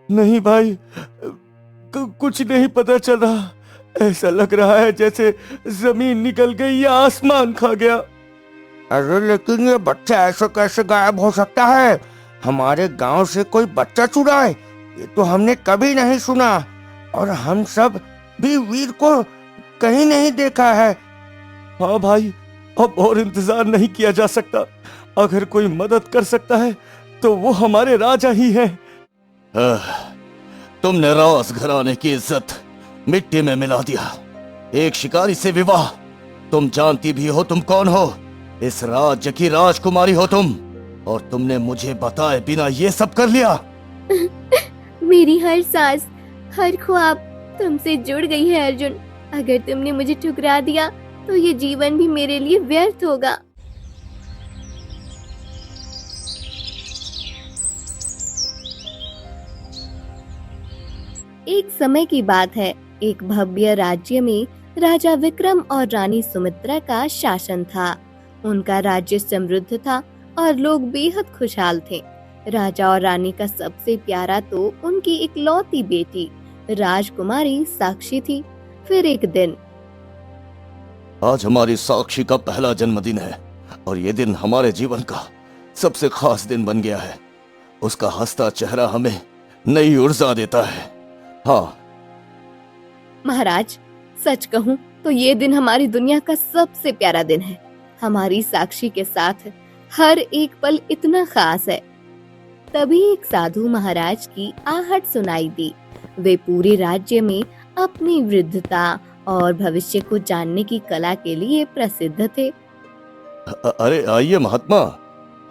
नहीं भाई, कुछ नहीं पता चल रहा। ऐसा लग रहा है जैसे जमीन निकल गई या आसमान खा गया। अरे लेकिन ये बच्चा ऐसे कैसे गायब हो सकता है? हमारे गांव से कोई बच्चा चुराए, ये तो हमने कभी नहीं सुना। और हम सब भी वीर को कहीं नहीं देखा है। हाँ भाई, अब और इंतजार नहीं किया जा सकता। अगर कोई मदद कर सकता है तो वो हमारे राजा ही हैं। तुमने राज घराने की इज्जत मिट्टी में मिला दिया। एक शिकारी से विवाह, तुम जानती भी हो तुम कौन हो। इस राज्य की राजकुमारी हो तुम, और तुमने मुझे बताए बिना ये सब कर लिया। मेरी हर सांस, हर ख्वाब तुमसे जुड़ गई है अर्जुन। अगर तुमने मुझे ठुकरा दिया तो ये जीवन भी मेरे लिए व्यर्थ होगा। एक समय की बात है, एक भव्य राज्य में राजा विक्रम और रानी सुमित्रा का शासन था। उनका राज्य समृद्ध था और लोग बेहद खुशहाल थे। राजा और रानी का सबसे प्यारा तो उनकी इकलौती बेटी राजकुमारी साक्षी थी। फिर एक दिन, आज हमारी साक्षी का पहला जन्मदिन है और ये दिन हमारे जीवन का सबसे खास दिन बन गया है। उसका हंसता चेहरा हमें नई ऊर्जा देता है। हाँ महाराज, सच कहूँ तो ये दिन हमारी दुनिया का सबसे प्यारा दिन है। हमारी साक्षी के साथ हर एक पल इतना खास है। तभी एक साधु महाराज की आहट सुनाई दी। वे पूरे राज्य में अपनी वृद्धता और भविष्य को जानने की कला के लिए प्रसिद्ध थे। अरे आइए महात्मा,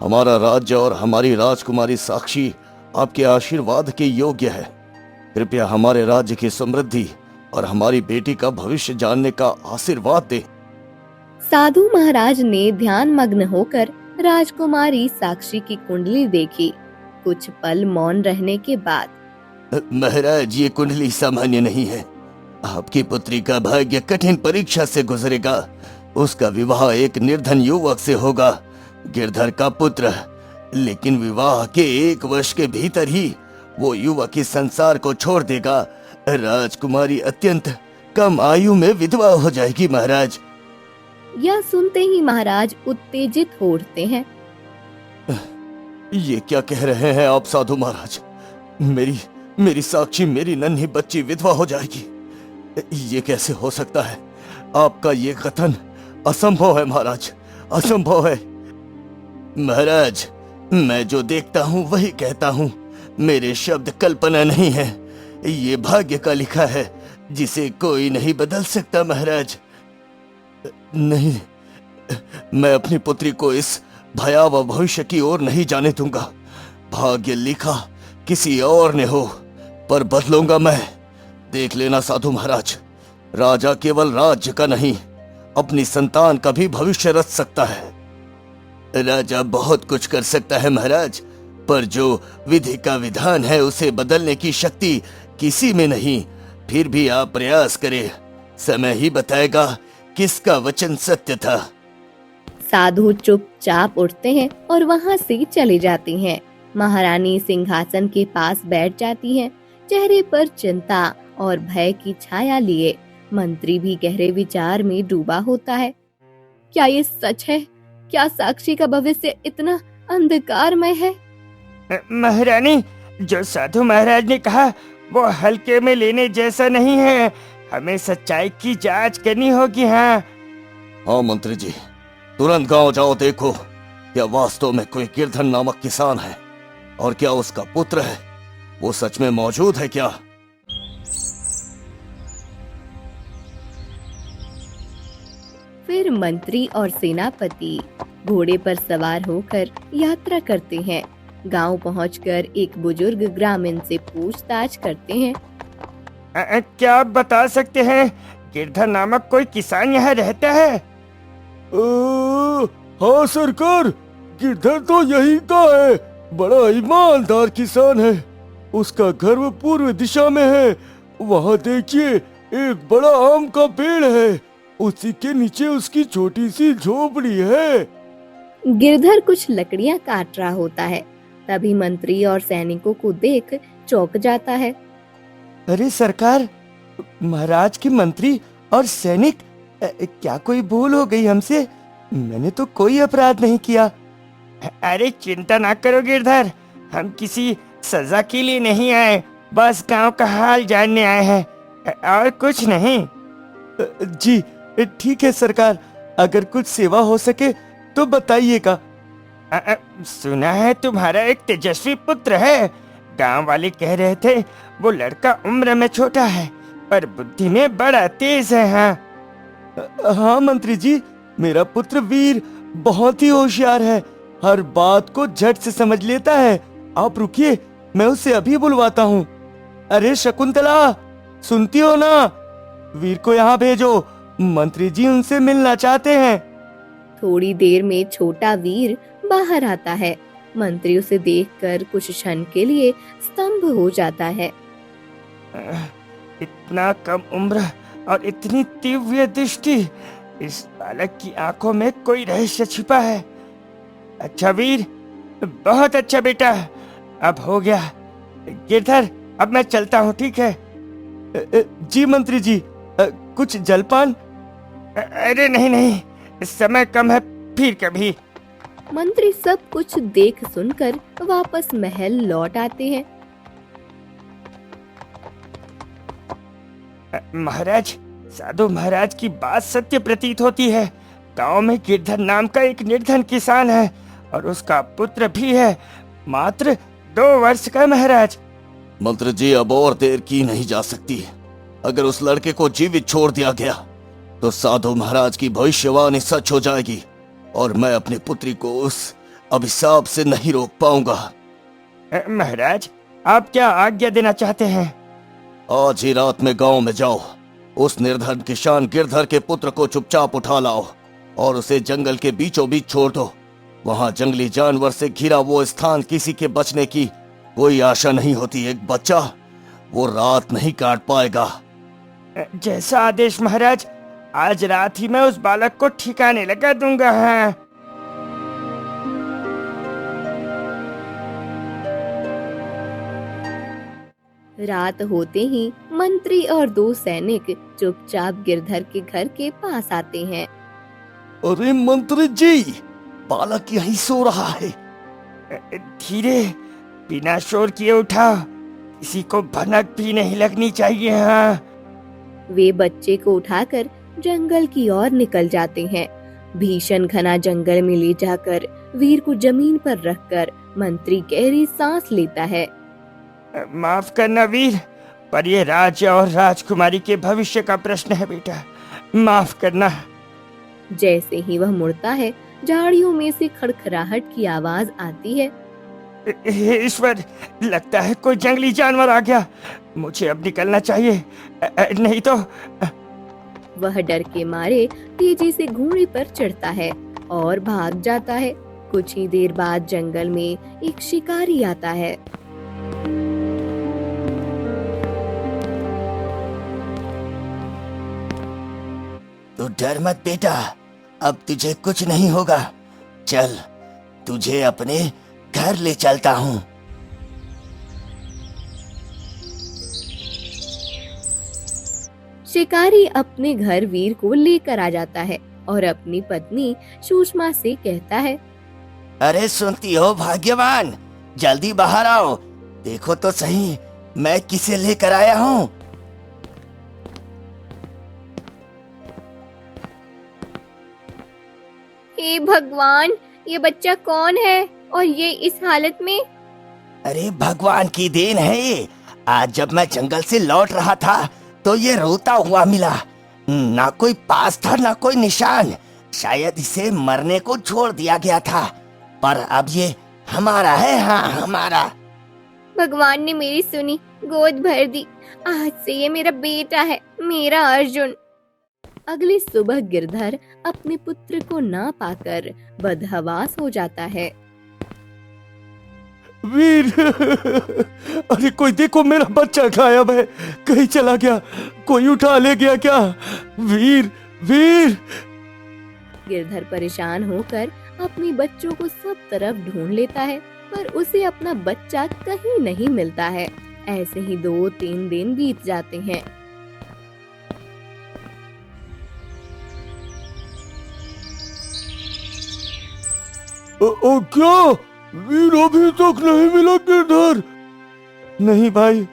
हमारा राज्य और हमारी राजकुमारी साक्षी आपके आशीर्वाद के योग्य है। कृपया हमारे राज्य की समृद्धि और हमारी बेटी का भविष्य जानने का आशीर्वाद दे। साधु महाराज ने ध्यान मग्न होकर राजकुमारी साक्षी की कुंडली देखी। कुछ पल मौन रहने के बाद, महाराज, ये कुंडली सामान्य नहीं है। आपकी पुत्री का भाग्य कठिन परीक्षा से गुजरेगा। उसका विवाह एक निर्धन युवक से होगा, गिरधर का पुत्र। लेकिन विवाह के 1 वर्ष के भीतर ही वो युवक इस संसार को छोड़ देगा। राजकुमारी अत्यंत कम आयु में विधवा हो जाएगी महाराज। यह सुनते ही महाराज उत्तेजित हो उठते हैं। ये क्या कह रहे हैं आप साधु महाराज? मेरी साक्षी, मेरी नन्ही बच्ची विधवा हो जाएगी? ये कैसे हो सकता है? आपका ये कथन असंभव है महाराज, असंभव है। महाराज, मैं जो देखता हूँ वही कहता हूँ। मेरे शब्द कल्पना नहीं है। ये भाग्य का लिखा है जिसे कोई नहीं बदल सकता महाराज। नहीं, मैं अपनी पुत्री को इस भयावह भविष्य की ओर नहीं जाने दूंगा। भाग्य लिखा किसी और ने हो, पर बदलूंगा मैं। देख लेना साधु महाराज, राजा केवल राज्य का नहीं, अपनी संतान का भी भविष्य रच सकता है। राजा बहुत कुछ कर सकता है महाराज, पर जो विधि का विधान है उसे बदलने की शक्ति किसी में नहीं। फिर भी आप प्रयास करें, समय ही बताएगा किसका वचन सत्य था। साधु चुपचाप उठते हैं और वहाँ से चले जाते हैं। महारानी सिंहासन के पास बैठ जाती हैं, चेहरे पर चिंता और भय की छाया लिए। मंत्री भी गहरे विचार में डूबा होता है। क्या ये सच है? क्या साक्षी का भविष्य इतना अंधकारमय है? महारानी, जो साधु महाराज ने कहा वो हल्के में लेने जैसा नहीं है। हमें सच्चाई की जांच करनी होगी। हाँ मंत्री जी, तुरंत गांव जाओ, देखो क्या वास्तव में कोई गिरधर नामक किसान है और क्या उसका पुत्र है, वो सच में मौजूद है क्या? फिर मंत्री और सेनापति घोड़े पर सवार होकर यात्रा करते हैं। गांव पहुंचकर एक बुजुर्ग ग्रामीण से पूछताछ करते हैं। क्या आप बता सकते हैं गिरधर नामक कोई किसान यहाँ रहता है? हाँ सरकार, गिरधर तो यही का है। बड़ा ईमानदार किसान है। उसका घर पूर्व दिशा में है। वहाँ देखिए, एक बड़ा आम का पेड़ है। उसी के नीचे उसकी छोटी सी झोपड़ी है। गिरधर कुछ लकड़ियां काट रहा होता है। तभी मंत्री और सैनिकों को देख चौंक जाता है। अरे सरकार, महाराज के मंत्री और सैनिक, क्या कोई भूल हो गई हमसे? मैंने तो कोई अपराध नहीं किया। अरे चिंता ना करो गिरधर, हम किसी सजा के लिए नहीं आए, बस गांव का हाल जानने आए हैं, और कुछ नहीं। जी ठीक है सरकार, अगर कुछ सेवा हो सके तो बताइएगा। सुना है तुम्हारा एक तेजस्वी पुत्र है, गांव वाले कह रहे थे वो लड़का उम्र में छोटा है पर बुद्धि में बड़ा तेज है। हाँ मंत्री जी, मेरा पुत्र वीर बहुत ही होशियार है, हर बात को झट से समझ लेता है। आप रुकिए, मैं उसे अभी बुलवाता हूँ। अरे शकुंतला, सुनती हो ना? वीर को यहाँ भेजो, मंत्री जी उनसे मिलना चाहते हैं। थोड़ी देर में छोटा वीर बाहर आता है। मंत्री उसे देखकर कुछ क्षण के लिए स्तंभ हो जाता है। इतना कम उम्र और इतनी तीव्र दृष्टि, इस बालक की आंखों में कोई रहस्य छिपा है। अच्छा वीर, बहुत अच्छा बेटा, अब हो गया। गिरधर, अब मैं चलता हूँ, ठीक है? जी मंत्री जी, कुछ जलपान? अरे नहीं नहीं, समय कम है, फिर कभी। मंत्री सब कुछ देख सुनकर वापस महल लौट आते हैं। महाराज, साधु महाराज की बात सत्य प्रतीत होती है। गांव में गिरधर नाम का एक निर्धन किसान है और उसका पुत्र भी है, मात्र 2 वर्ष का। महाराज, मंत्री जी, अब और देर की नहीं जा सकती। अगर उस लड़के को जीवित छोड़ दिया गया तो साधु महाराज की भविष्यवाणी सच हो जाएगी और मैं अपनी पुत्री को उस अभिशाप से नहीं रोक पाऊंगा। महाराज, आप क्या आज्ञा देना चाहते हैं? आज ही रात में गांव में जाओ, उस निर्धन किसान गिरधर के पुत्र को चुपचाप उठा लाओ और उसे जंगल के बीचों बीच छोड़ दो। वहां जंगली जानवर से घिरा वो स्थान, किसी के बचने की कोई आशा नहीं होती। एक बच्चा वो रात नहीं काट पाएगा। जैसा आदेश महाराज, आज रात ही मैं उस बालक को ठिकाने लगा दूंगा। रात होते ही मंत्री और 2 सैनिक चुपचाप गिरधर के घर के पास आते हैं। अरे मंत्री जी, बालक यहीं सो रहा है। धीरे, बिना शोर किए उठाओ, किसी को भनक भी नहीं लगनी चाहिए। हाँ। वे बच्चे को उठाकर जंगल की ओर निकल जाते हैं। भीषण घना जंगल में ले जाकर वीर को जमीन पर रखकर मंत्री गहरी सांस लेता है। माफ करना वीर, पर यह राज्य और राजकुमारी के भविष्य का प्रश्न है बेटा, माफ करना। जैसे ही वह मुड़ता है, झाड़ियों में से खड़खड़ाहट की आवाज आती है। ईश्वर, लगता है कोई जंगली जानवर आ गया, मुझे अब निकलना चाहिए, नहीं तो। वह डर के मारे तेजी से घोड़े पर चढ़ता है और भाग जाता है। कुछ ही देर बाद जंगल में एक शिकारी आता है। तू डर मत बेटा, अब तुझे कुछ नहीं होगा। चल, तुझे अपने घर ले चलता हूँ। शिकारी अपने घर वीर को लेकर आ जाता है और अपनी पत्नी सुषमा से कहता है, अरे सुनती हो भाग्यवान, जल्दी बाहर आओ, देखो तो सही मैं किसे लेकर आया हूँ। हे भगवान, ये बच्चा कौन है और ये इस हालत में? अरे भगवान की देन है ये। आज जब मैं जंगल से लौट रहा था तो ये रोता हुआ मिला। ना कोई पास था ना कोई निशान, शायद इसे मरने को छोड़ दिया गया था, पर अब ये हमारा है। हाँ, हमारा। भगवान ने मेरी सुनी, गोद भर दी। आज से ये मेरा बेटा है, मेरा अर्जुन। अगली सुबह गिरधर अपने पुत्र को ना पाकर बदहवास हो जाता है। वीर, अरे कोई देखो, मेरा बच्चा गायब है, कहीं चला गया, कोई उठा ले गया क्या? वीर, वीर। गिरधर परेशान होकर अपने बच्चों को सब तरफ ढूंढ लेता है, पर उसे अपना बच्चा कहीं नहीं मिलता है। ऐसे ही 2-3 दिन बीत जाते हैं। क्या वीर अभी तक नहीं मिला गिरधर? नहीं भाई,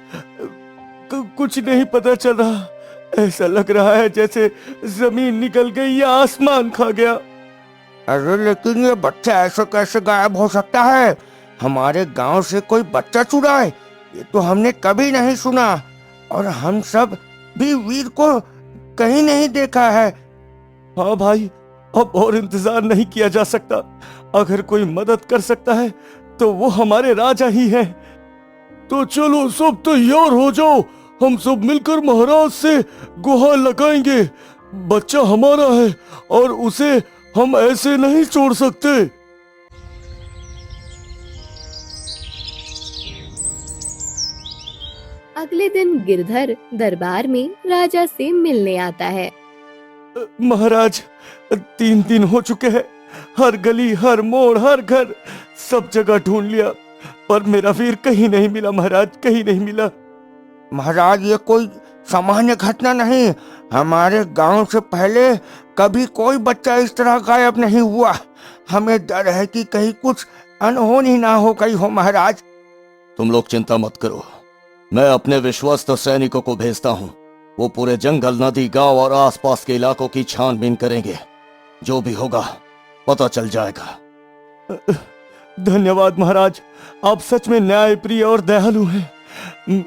कुछ नहीं पता चल रहा। ऐसा लग रहा है जैसे जमीन निकल गई या आसमान खा गया। अरे लेकिन ये बच्चा ऐसे कैसे गायब हो सकता है? हमारे गांव से कोई बच्चा चुराए, ये तो हमने कभी नहीं सुना। और हम सब भी वीर को कहीं नहीं देखा है। हाँ भाई, अब और इंतजार नहीं किया जा सकता। अगर कोई मदद कर सकता है तो वो हमारे राजा ही हैं। तो चलो सब तैयार हो जाओ, हम सब मिलकर महाराज से गुहार लगाएंगे। बच्चा हमारा है और उसे हम ऐसे नहीं छोड़ सकते। अगले दिन गिरधर दरबार में राजा से मिलने आता है। महाराज, 3 दिन हो चुके हैं। हर गली, हर मोड़, हर घर, सब जगह ढूंढ लिया, पर मेरा वीर कहीं नहीं मिला। महाराज, कहीं नहीं मिला। महाराज, ये कोई सामान्य घटना नहीं। हमारे गांव से पहले कभी कोई बच्चा इस तरह गायब नहीं हुआ। हमें डर है कि कहीं कुछ अनहोनी ना हो गई हो। महाराज, तुम लोग चिंता मत करो, मैं अपने विश्वस्त सैनिकों को भेजता हूँ। वो पूरे जंगल, नदी, गांव और आसपास के इलाकों की छानबीन करेंगे। जो भी होगा पता चल जाएगा। धन्यवाद महाराज, आप सच में न्यायप्रिय और दयालु हैं।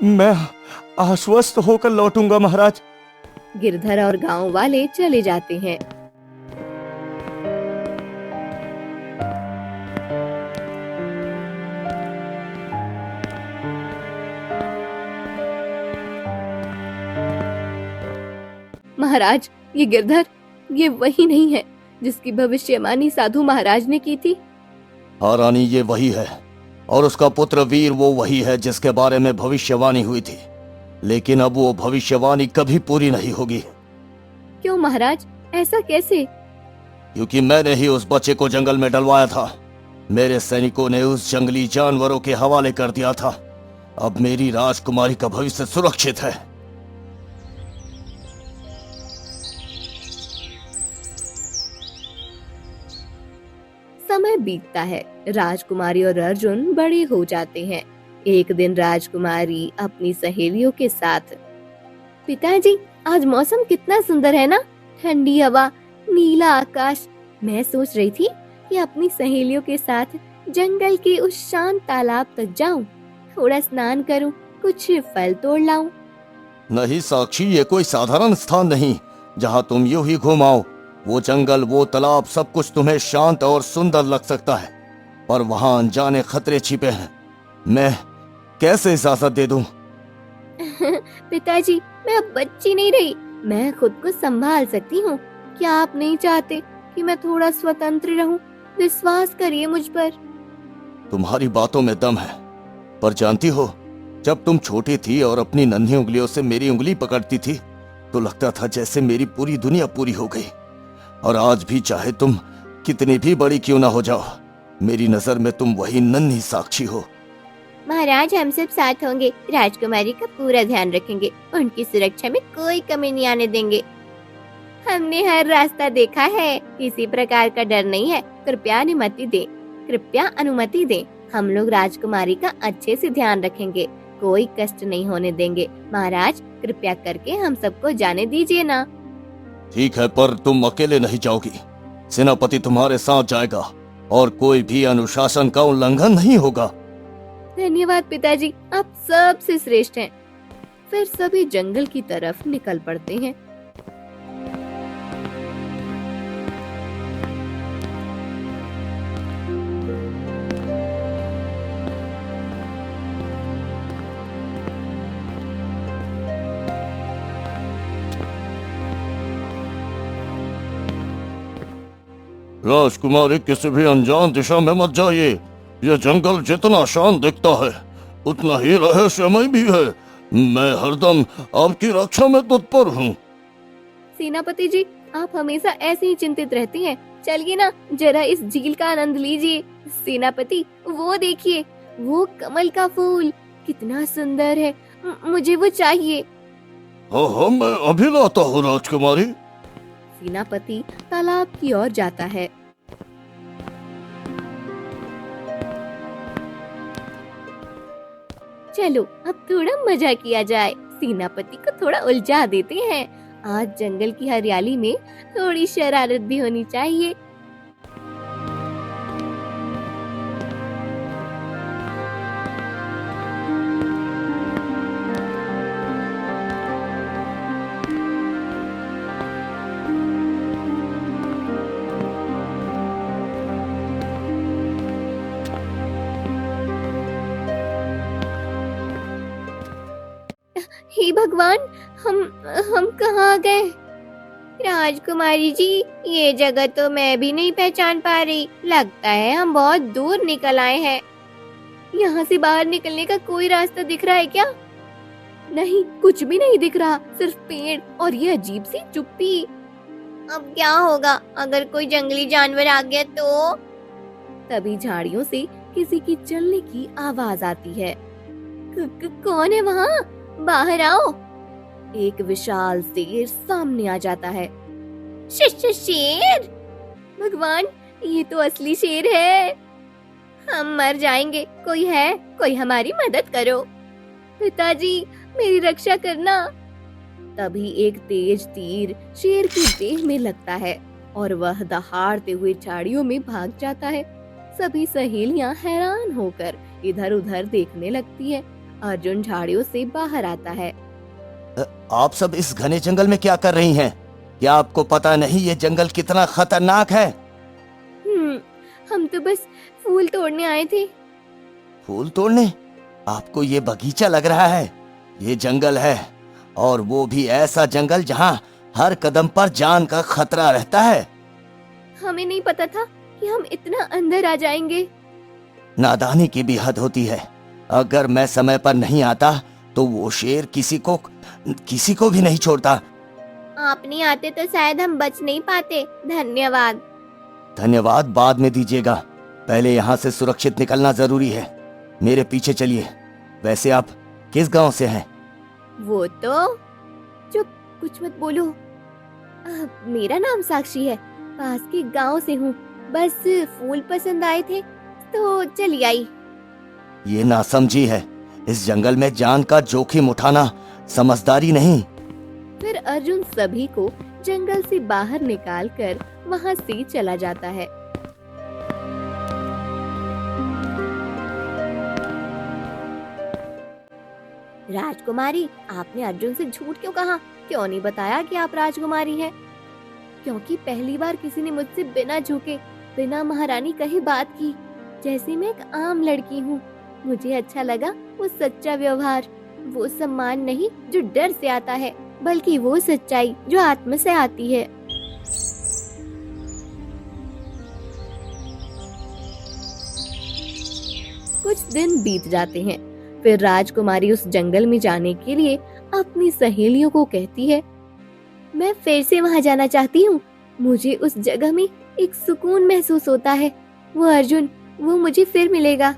मैं आश्वस्त होकर लौटूंगा महाराज। गिरधर और गांव वाले चले जाते हैं। महाराज, ये गिरधर, ये वही नहीं है जिसकी भविष्यवाणी साधु महाराज ने की थी। हाँ रानी, ये वही है, और उसका पुत्र वीर वो वही है जिसके बारे में भविष्यवाणी हुई थी। लेकिन अब वो भविष्यवाणी कभी पूरी नहीं होगी। क्यों महाराज, ऐसा कैसे? क्योंकि मैंने ही उस बच्चे को जंगल में डलवाया था। मेरे सैनिकों ने उस जंगली जानवरों के हवाले कर दिया था। अब मेरी राजकुमारी का भविष्य सुरक्षित है। समय बीतता है। राजकुमारी और अर्जुन बड़े हो जाते हैं। एक दिन राजकुमारी अपनी सहेलियों के साथ, पिताजी, आज मौसम कितना सुंदर है ना, ठंडी हवा, नीला आकाश। मैं सोच रही थी कि अपनी सहेलियों के साथ जंगल के उस शांत तालाब तक जाऊं, थोड़ा स्नान करूं, कुछ फल तोड़ लाऊं। नहीं साक्षी, ये कोई साधारण स्थान नहीं जहाँ तुम यूं ही घुमाओ। वो जंगल, वो तालाब, सब कुछ तुम्हें शांत और सुंदर लग सकता है, पर वहाँ अनजाने खतरे छिपे हैं। मैं कैसे इजाजत दे दूं? पिताजी, मैं अब बच्ची नहीं रही, मैं खुद को संभाल सकती हूँ। क्या आप नहीं चाहते कि मैं थोड़ा स्वतंत्र रहूं? विश्वास करिए मुझ पर। तुम्हारी बातों में दम है, पर जानती हो, जब तुम छोटी थी और अपनी नन्ही उंगलियों से मेरी उंगली पकड़ती थी तो लगता था जैसे मेरी पूरी दुनिया पूरी हो गई। और आज भी चाहे तुम कितनी भी बड़ी क्यों ना हो जाओ, मेरी नजर में तुम वही नन्ही साक्षी हो। महाराज, हम सब साथ होंगे, राजकुमारी का पूरा ध्यान रखेंगे, उनकी सुरक्षा में कोई कमी नहीं आने देंगे। हमने हर रास्ता देखा है, किसी प्रकार का डर नहीं है। कृपया अनुमति दें। हम लोग राजकुमारी का अच्छे से ध्यान रखेंगे, कोई कष्ट नहीं होने देंगे। महाराज, कृपया करके हम सबको जाने दीजिए ना। ठीक है, पर तुम अकेले नहीं जाओगी, सेनापति तुम्हारे साथ जाएगा और कोई भी अनुशासन का उल्लंघन नहीं होगा। धन्यवाद पिताजी, आप सबसे श्रेष्ठ हैं। फिर सभी जंगल की तरफ निकल पड़ते हैं। राजकुमारी, किसी भी अनजान दिशा में मत जाइए। यह जंगल जितना शांत दिखता है उतना ही रहस्यमय भी है। मैं हरदम आपकी रक्षा में तत्पर हूँ। सेनापति जी, आप हमेशा ऐसे ही चिंतित रहते हैं। चलिए ना, जरा इस झील का आनंद लीजिए। सेनापति, वो देखिए, वो कमल का फूल कितना सुंदर है। मुझे वो चाहिए। हाँ हाँ, मैं अभी लाता हूँ राजकुमारी। सेनापति तालाब की ओर जाता है। चलो अब थोड़ा मजा किया जाए। सेनापति को थोड़ा उलझा देते हैं। आज जंगल की हरियाली में थोड़ी शरारत भी होनी चाहिए। हे भगवान, हम कहाँ आ गए? राजकुमारी जी, ये जगह तो मैं भी नहीं पहचान पा रही। लगता है हम बहुत दूर निकल आए हैं। यहाँ से बाहर निकलने का कोई रास्ता दिख रहा है क्या? नहीं, कुछ भी नहीं दिख रहा, सिर्फ पेड़ और ये अजीब सी चुप्पी। अब क्या होगा अगर कोई जंगली जानवर आ गया तो? तभी झाड़ियों से किसी की चलने की आवाज आती है। कौन है वहाँ? बाहर आओ। एक विशाल शेर सामने आ जाता है। शेर? भगवान, ये तो असली शेर है। हम मर जाएंगे। कोई है? कोई हमारी मदद करो। पिताजी, मेरी रक्षा करना। तभी एक तेज तीर शेर की देह में लगता है और वह दहाड़ते हुए झाड़ियों में भाग जाता है। सभी सहेलियां हैरान होकर इधर उधर देखने लगती है। अर्जुन झाड़ियों से बाहर आता है। आप सब इस घने जंगल में क्या कर रही हैं? क्या आपको पता नहीं ये जंगल कितना खतरनाक है? हम तो बस फूल तोड़ने आए थे। फूल तोड़ने? आपको ये बगीचा लग रहा है? ये जंगल है, और वो भी ऐसा जंगल जहाँ हर कदम पर जान का खतरा रहता है। हमें नहीं पता था कि हम इतना अंदर आ जाएंगे। नादानी की भी हद होती है। अगर मैं समय पर नहीं आता तो वो शेर किसी को भी नहीं छोड़ता। आप नहीं आते तो शायद हम बच नहीं पाते। धन्यवाद। धन्यवाद बाद में दीजिएगा, पहले यहाँ से सुरक्षित निकलना जरूरी है। मेरे पीछे चलिए। वैसे आप किस गांव से हैं? वो तो चुप, कुछ मत बोलो। मेरा नाम साक्षी है, पास के गांव से हूँ। बस फूल पसंद आए थे तो चली आई। ये नासमझी है। इस जंगल में जान का जोखिम उठाना समझदारी नहीं। फिर अर्जुन सभी को जंगल से बाहर निकालकर वहाँ से चला जाता है। राजकुमारी, आपने अर्जुन से झूठ क्यों कहा? क्यों नहीं बताया कि आप राजकुमारी हैं? क्योंकि पहली बार किसी ने मुझसे बिना झुके, बिना महारानी कहे बात की, जैसे मैं एक आम लड़की हूँ। मुझे अच्छा लगा वो सच्चा व्यवहार, वो सम्मान नहीं जो डर से आता है, बल्कि वो सच्चाई जो आत्मा से आती है। कुछ दिन बीत जाते हैं। फिर राजकुमारी उस जंगल में जाने के लिए अपनी सहेलियों को कहती है, मैं फिर से वहाँ जाना चाहती हूँ। मुझे उस जगह में एक सुकून महसूस होता है। वो अर्जुन, वो मुझे फिर मिलेगा।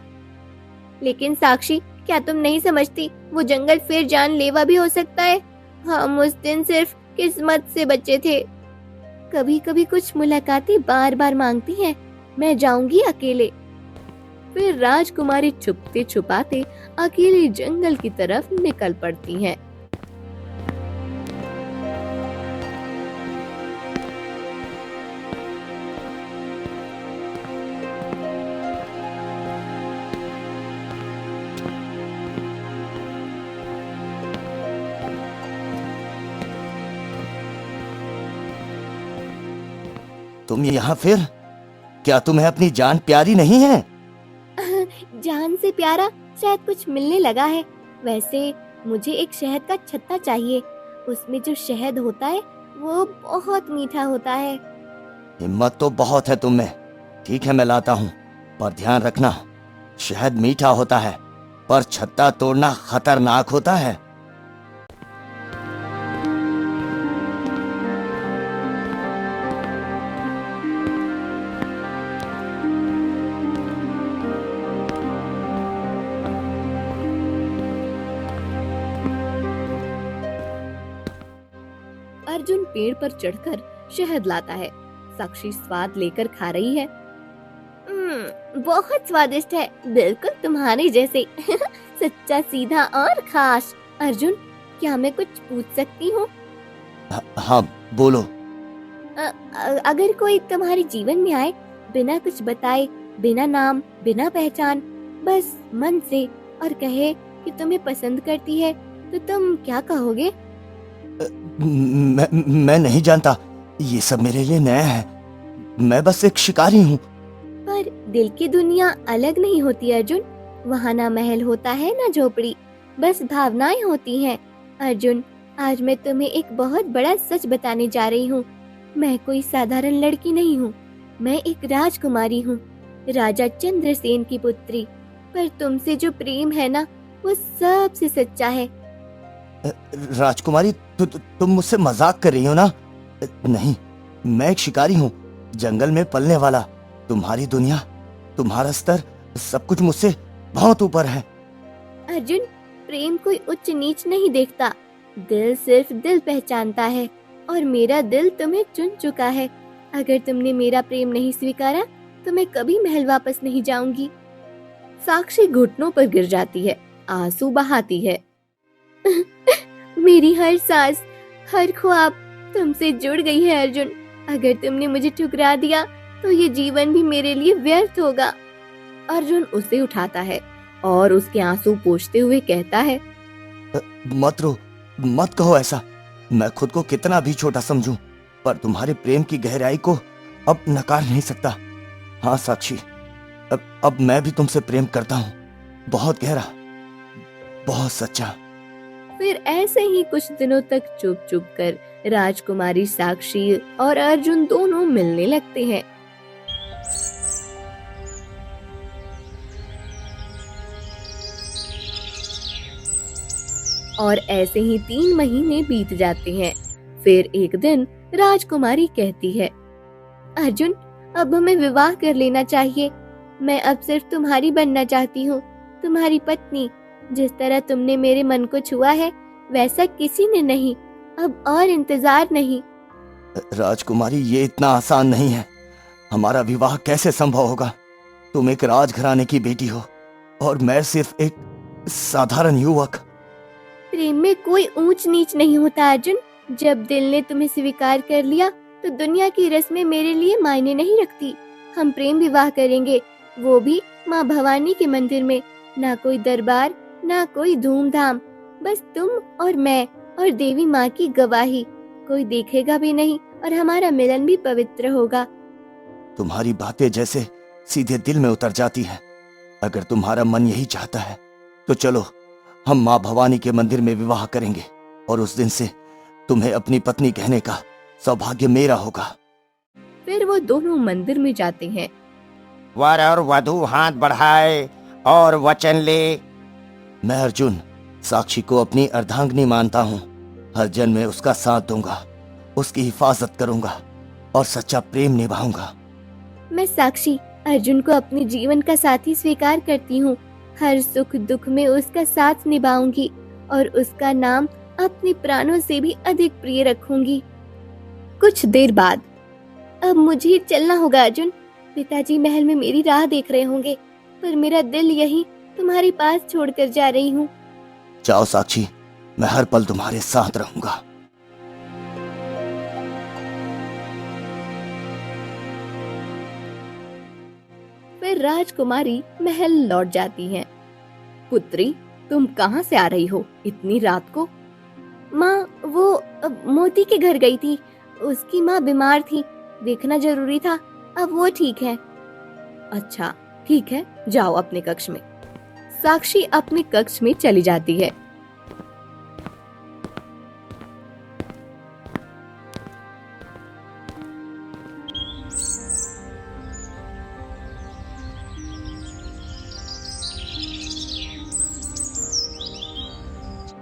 लेकिन साक्षी, क्या तुम नहीं समझती? वो जंगल फिर जानलेवा भी हो सकता है। हम उस दिन सिर्फ किस्मत से बचे थे। कभी कभी कुछ मुलाकातें बार बार मांगती हैं। मैं जाऊंगी अकेले। फिर राजकुमारी छुपते छुपाते अकेले जंगल की तरफ निकल पड़ती हैं। तुम यहाँ फिर? क्या तुम्हें अपनी जान प्यारी नहीं है? जान से प्यारा शायद कुछ मिलने लगा है। वैसे मुझे एक शहद का छत्ता चाहिए। उसमें जो शहद होता है वो बहुत मीठा होता है। हिम्मत तो बहुत है तुम में। ठीक है, मैं लाता हूँ, पर ध्यान रखना, शहद मीठा होता है पर छत्ता तोड़ना खतरनाक होता है। अर्जुन पेड़ पर चढ़कर शहद लाता है। साक्षी स्वाद लेकर खा रही है। बहुत स्वादिष्ट है, बिल्कुल तुम्हारे जैसे। सच्चा, सीधा और खास। अर्जुन, क्या मैं कुछ पूछ सकती हूँ? हाँ, बोलो। अगर कोई तुम्हारे जीवन में आए, बिना कुछ बताए, बिना नाम, बिना पहचान, बस मन से, और कहे कि तुम्हें पसंद करती है, तो तुम क्या कहोगे? मैं नहीं जानता, ये सब मेरे लिए नया है। मैं बस एक शिकारी हूँ। पर दिल की दुनिया अलग नहीं होती अर्जुन। वहाँ ना महल होता है ना झोपड़ी, बस भावनाएं होती हैं। अर्जुन, आज मैं तुम्हें एक बहुत बड़ा सच बताने जा रही हूँ। मैं कोई साधारण लड़की नहीं हूँ, मैं एक राजकुमारी हूँ, राजा चंद्रसेन की पुत्री। पर तुमसे जो प्रेम है ना, वो सबसे सच्चा है। राजकुमारी, तुम मुझसे मजाक कर रही हो ना? नहीं, मैं एक शिकारी हूँ, जंगल में पलने वाला। तुम्हारी दुनिया, तुम्हारा स्तर, सब कुछ मुझसे बहुत ऊपर है। अर्जुन, प्रेम कोई उच्च नीच नहीं देखता, दिल सिर्फ दिल पहचानता है, और मेरा दिल तुम्हें चुन चुका है। अगर तुमने मेरा प्रेम नहीं स्वीकारा, तो मैं कभी महल वापस नहीं जाऊंगी। साक्षी घुटनों पर गिर जाती है, आंसू बहाती है। मेरी हर सांस, हर ख्वाब तुमसे जुड़ गई है अर्जुन। अगर तुमने मुझे ठुकरा दिया, तो ये जीवन भी मेरे लिए व्यर्थ होगा। अर्जुन उसे उठाता है और उसके आंसू पोंछते हुए कहता है, मत रो, मत कहो ऐसा। मैं खुद को कितना भी छोटा समझूं, पर तुम्हारे प्रेम की गहराई को अब नकार नहीं सकता। हाँ साक्षी, अब मैं भी तुमसे प्रेम करता हूँ, बहुत गहरा, बहुत सच्चा। फिर ऐसे ही कुछ दिनों तक चुप चुप कर राजकुमारी साक्षी और अर्जुन दोनों मिलने लगते हैं। और ऐसे ही 3 महीने बीत जाते हैं। फिर एक दिन राजकुमारी कहती है, अर्जुन, अब हमें विवाह कर लेना चाहिए। मैं अब सिर्फ तुम्हारी बनना चाहती हूँ, तुम्हारी पत्नी। जिस तरह तुमने मेरे मन को छुआ है, वैसा किसी ने नहीं। अब और इंतजार नहीं। राजकुमारी, ये इतना आसान नहीं है। हमारा विवाह कैसे संभव होगा? तुम एक राजघराने की बेटी हो और मैं सिर्फ एक साधारण युवक। प्रेम में कोई ऊंच नीच नहीं होता अर्जुन। जब दिल ने तुम्हें स्वीकार कर लिया, तो दुनिया की रस्में मेरे लिए मायने नहीं रखती। हम प्रेम विवाह करेंगे, वो भी माँ भवानी के मंदिर में। ना कोई दरबार, ना कोई धूमधाम, बस तुम और मैं और देवी माँ की गवाही। कोई देखेगा भी नहीं और हमारा मिलन भी पवित्र होगा। तुम्हारी बातें जैसे सीधे दिल में उतर जाती हैं। अगर तुम्हारा मन यही चाहता है, तो चलो, हम माँ भवानी के मंदिर में विवाह करेंगे, और उस दिन से तुम्हें अपनी पत्नी कहने का सौभाग्य मेरा होगा। फिर वो दोनों मंदिर में जाते हैं। वर और वधू हाथ बढ़ाए और वचन ले। मैं अर्जुन साक्षी को अपनी अर्धांगिनी मानता हूँ। हर जन्म में उसका साथ दूंगा, उसकी हिफाजत करूंगा और सच्चा प्रेम निभाऊंगा। मैं साक्षी अर्जुन को अपने जीवन का साथी स्वीकार करती हूँ। हर सुख दुख में उसका साथ निभाऊंगी और उसका नाम अपने प्राणों से भी अधिक प्रिय रखूंगी। कुछ देर बाद, अब मुझे चलना होगा अर्जुन। पिताजी महल में मेरी राह देख रहे होंगे, पर मेरा दिल यही तुम्हारे पास छोड़कर जा रही हूँ। जाओ साक्षी, मैं हर पल तुम्हारे साथ रहूंगा। फिर राजकुमारी महल लौट जाती हैं। पुत्री, तुम कहाँ से आ रही हो इतनी रात को? माँ, वो मोती के घर गई थी। उसकी माँ बीमार थी, देखना जरूरी था। अब वो ठीक है। अच्छा, ठीक है, जाओ अपने कक्ष में। साक्षी अपने कक्ष में चली जाती है।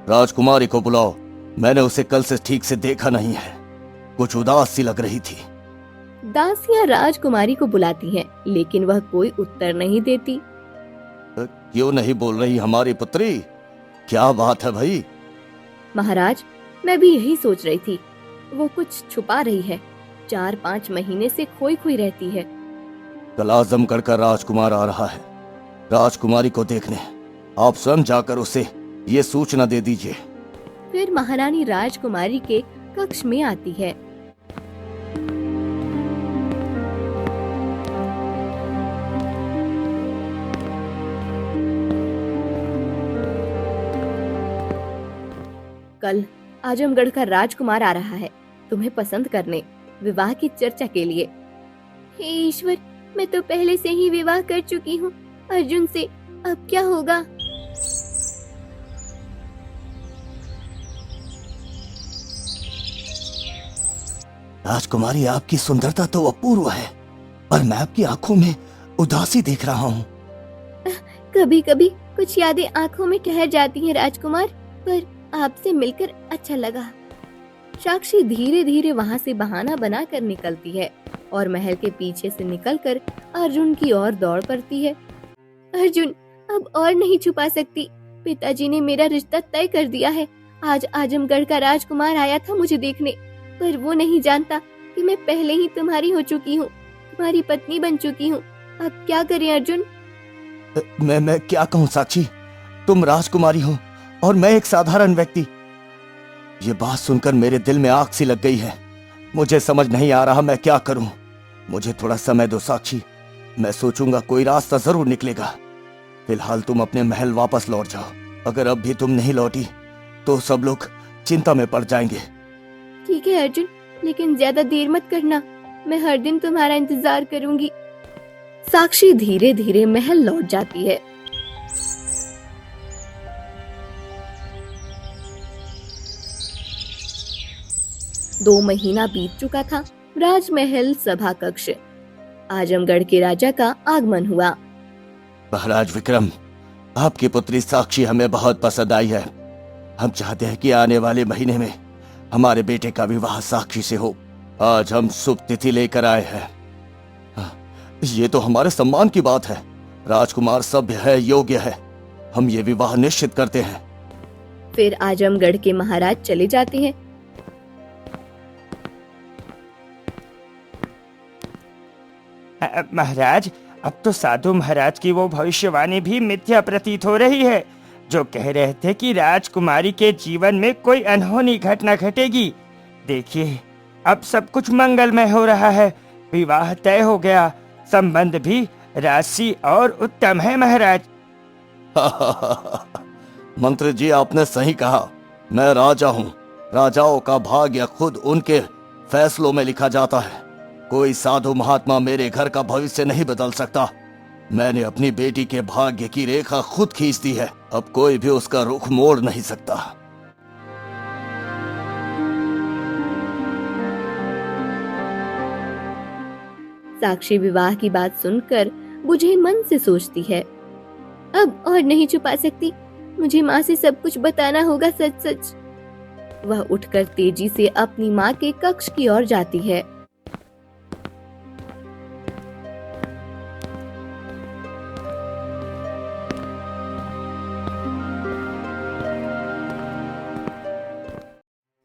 राजकुमारी को बुलाओ, मैंने उसे कल से ठीक से देखा नहीं है, कुछ उदास सी लग रही थी। दासियां राजकुमारी को बुलाती हैं, लेकिन वह कोई उत्तर नहीं देती। क्यों नहीं बोल रही हमारी पुत्री? क्या बात है भाई? महाराज, मैं भी यही सोच रही थी। वो कुछ छुपा रही है। 4-5 महीने से खोई खोई रहती है। कल आजमगढ़ का राजकुमार आ रहा है राजकुमारी को देखने। आप स्वयं जाकर उसे ये सूचना दे दीजिए। फिर महारानी राजकुमारी के कक्ष में आती है। कल आजमगढ़ का राजकुमार आ रहा है तुम्हें पसंद करने, विवाह की चर्चा के लिए। हे ईश्वर, मैं तो पहले से ही विवाह कर चुकी हूँ अर्जुन से, अब क्या होगा? राजकुमारी, आपकी सुंदरता तो अपूर्व है, पर मैं आपकी आंखों में उदासी देख रहा हूँ। कभी कभी कुछ यादें आंखों में ठहर जाती हैं राजकुमार, पर आपसे मिलकर अच्छा लगा। साक्षी धीरे धीरे वहाँ से बहाना बनाकर निकलती है और महल के पीछे से निकलकर अर्जुन की ओर दौड़ पड़ती है। अर्जुन, अब और नहीं छुपा सकती, पिताजी ने मेरा रिश्ता तय कर दिया है। आज आजमगढ़ का राजकुमार आया था मुझे देखने, पर वो नहीं जानता कि मैं पहले ही तुम्हारी हो चुकी हूँ, तुम्हारी पत्नी बन चुकी हूँ। अब क्या करें अर्जुन? मैं क्या कहूँ साक्षी, तुम राजकुमारी हो और मैं एक साधारण व्यक्ति। ये बात सुनकर मेरे दिल में आग सी लग गई है। मुझे समझ नहीं आ रहा मैं क्या करूं। मुझे थोड़ा समय दो साक्षी, मैं सोचूंगा कोई रास्ता जरूर निकलेगा। फिलहाल तुम अपने महल वापस लौट जाओ। अगर अब भी तुम नहीं लौटी तो सब लोग चिंता में पड़ जाएंगे। ठीक है अर्जुन, लेकिन ज्यादा देर मत करना, मैं हर दिन तुम्हारा इंतजार करूंगी। साक्षी धीरे धीरे महल लौट जाती है। दो महीना बीत चुका था। राजमहल सभा कक्ष। आजमगढ़ के राजा का आगमन हुआ। महाराज विक्रम, आपकी पुत्री साक्षी हमें बहुत पसंद आई है। हम चाहते हैं कि आने वाले महीने में हमारे बेटे का विवाह साक्षी से हो। आज हम शुभ तिथि लेकर आए हैं। ये तो हमारे सम्मान की बात है। राजकुमार सभ्य है, योग्य है, हम ये विवाह निश्चित करते हैं। फिर आजमगढ़ के महाराज चले जाते हैं। महाराज, अब तो साधु महाराज की वो भविष्यवाणी भी मिथ्या प्रतीत हो रही है, जो कह रहे थे कि राजकुमारी के जीवन में कोई अनहोनी घटना घटेगी। देखिए, अब सब कुछ मंगलमय हो रहा है। विवाह तय हो गया, संबंध भी राशि और उत्तम है महाराज। मंत्री जी, आपने सही कहा। मैं राजा हूँ। राजाओं का भाग्य खुद उनके फैसलों में लिखा जाता है। कोई साधु महात्मा मेरे घर का भविष्य नहीं बदल सकता। मैंने अपनी बेटी के भाग्य की रेखा खुद खींच दी है। अब कोई भी उसका रुख मोड़ नहीं सकता। साक्षी विवाह की बात सुनकर बुझे मन से सोचती है, अब और नहीं छुपा सकती, मुझे माँ से सब कुछ बताना होगा सच सच। वह उठकर तेजी से अपनी माँ के कक्ष की ओर जाती है।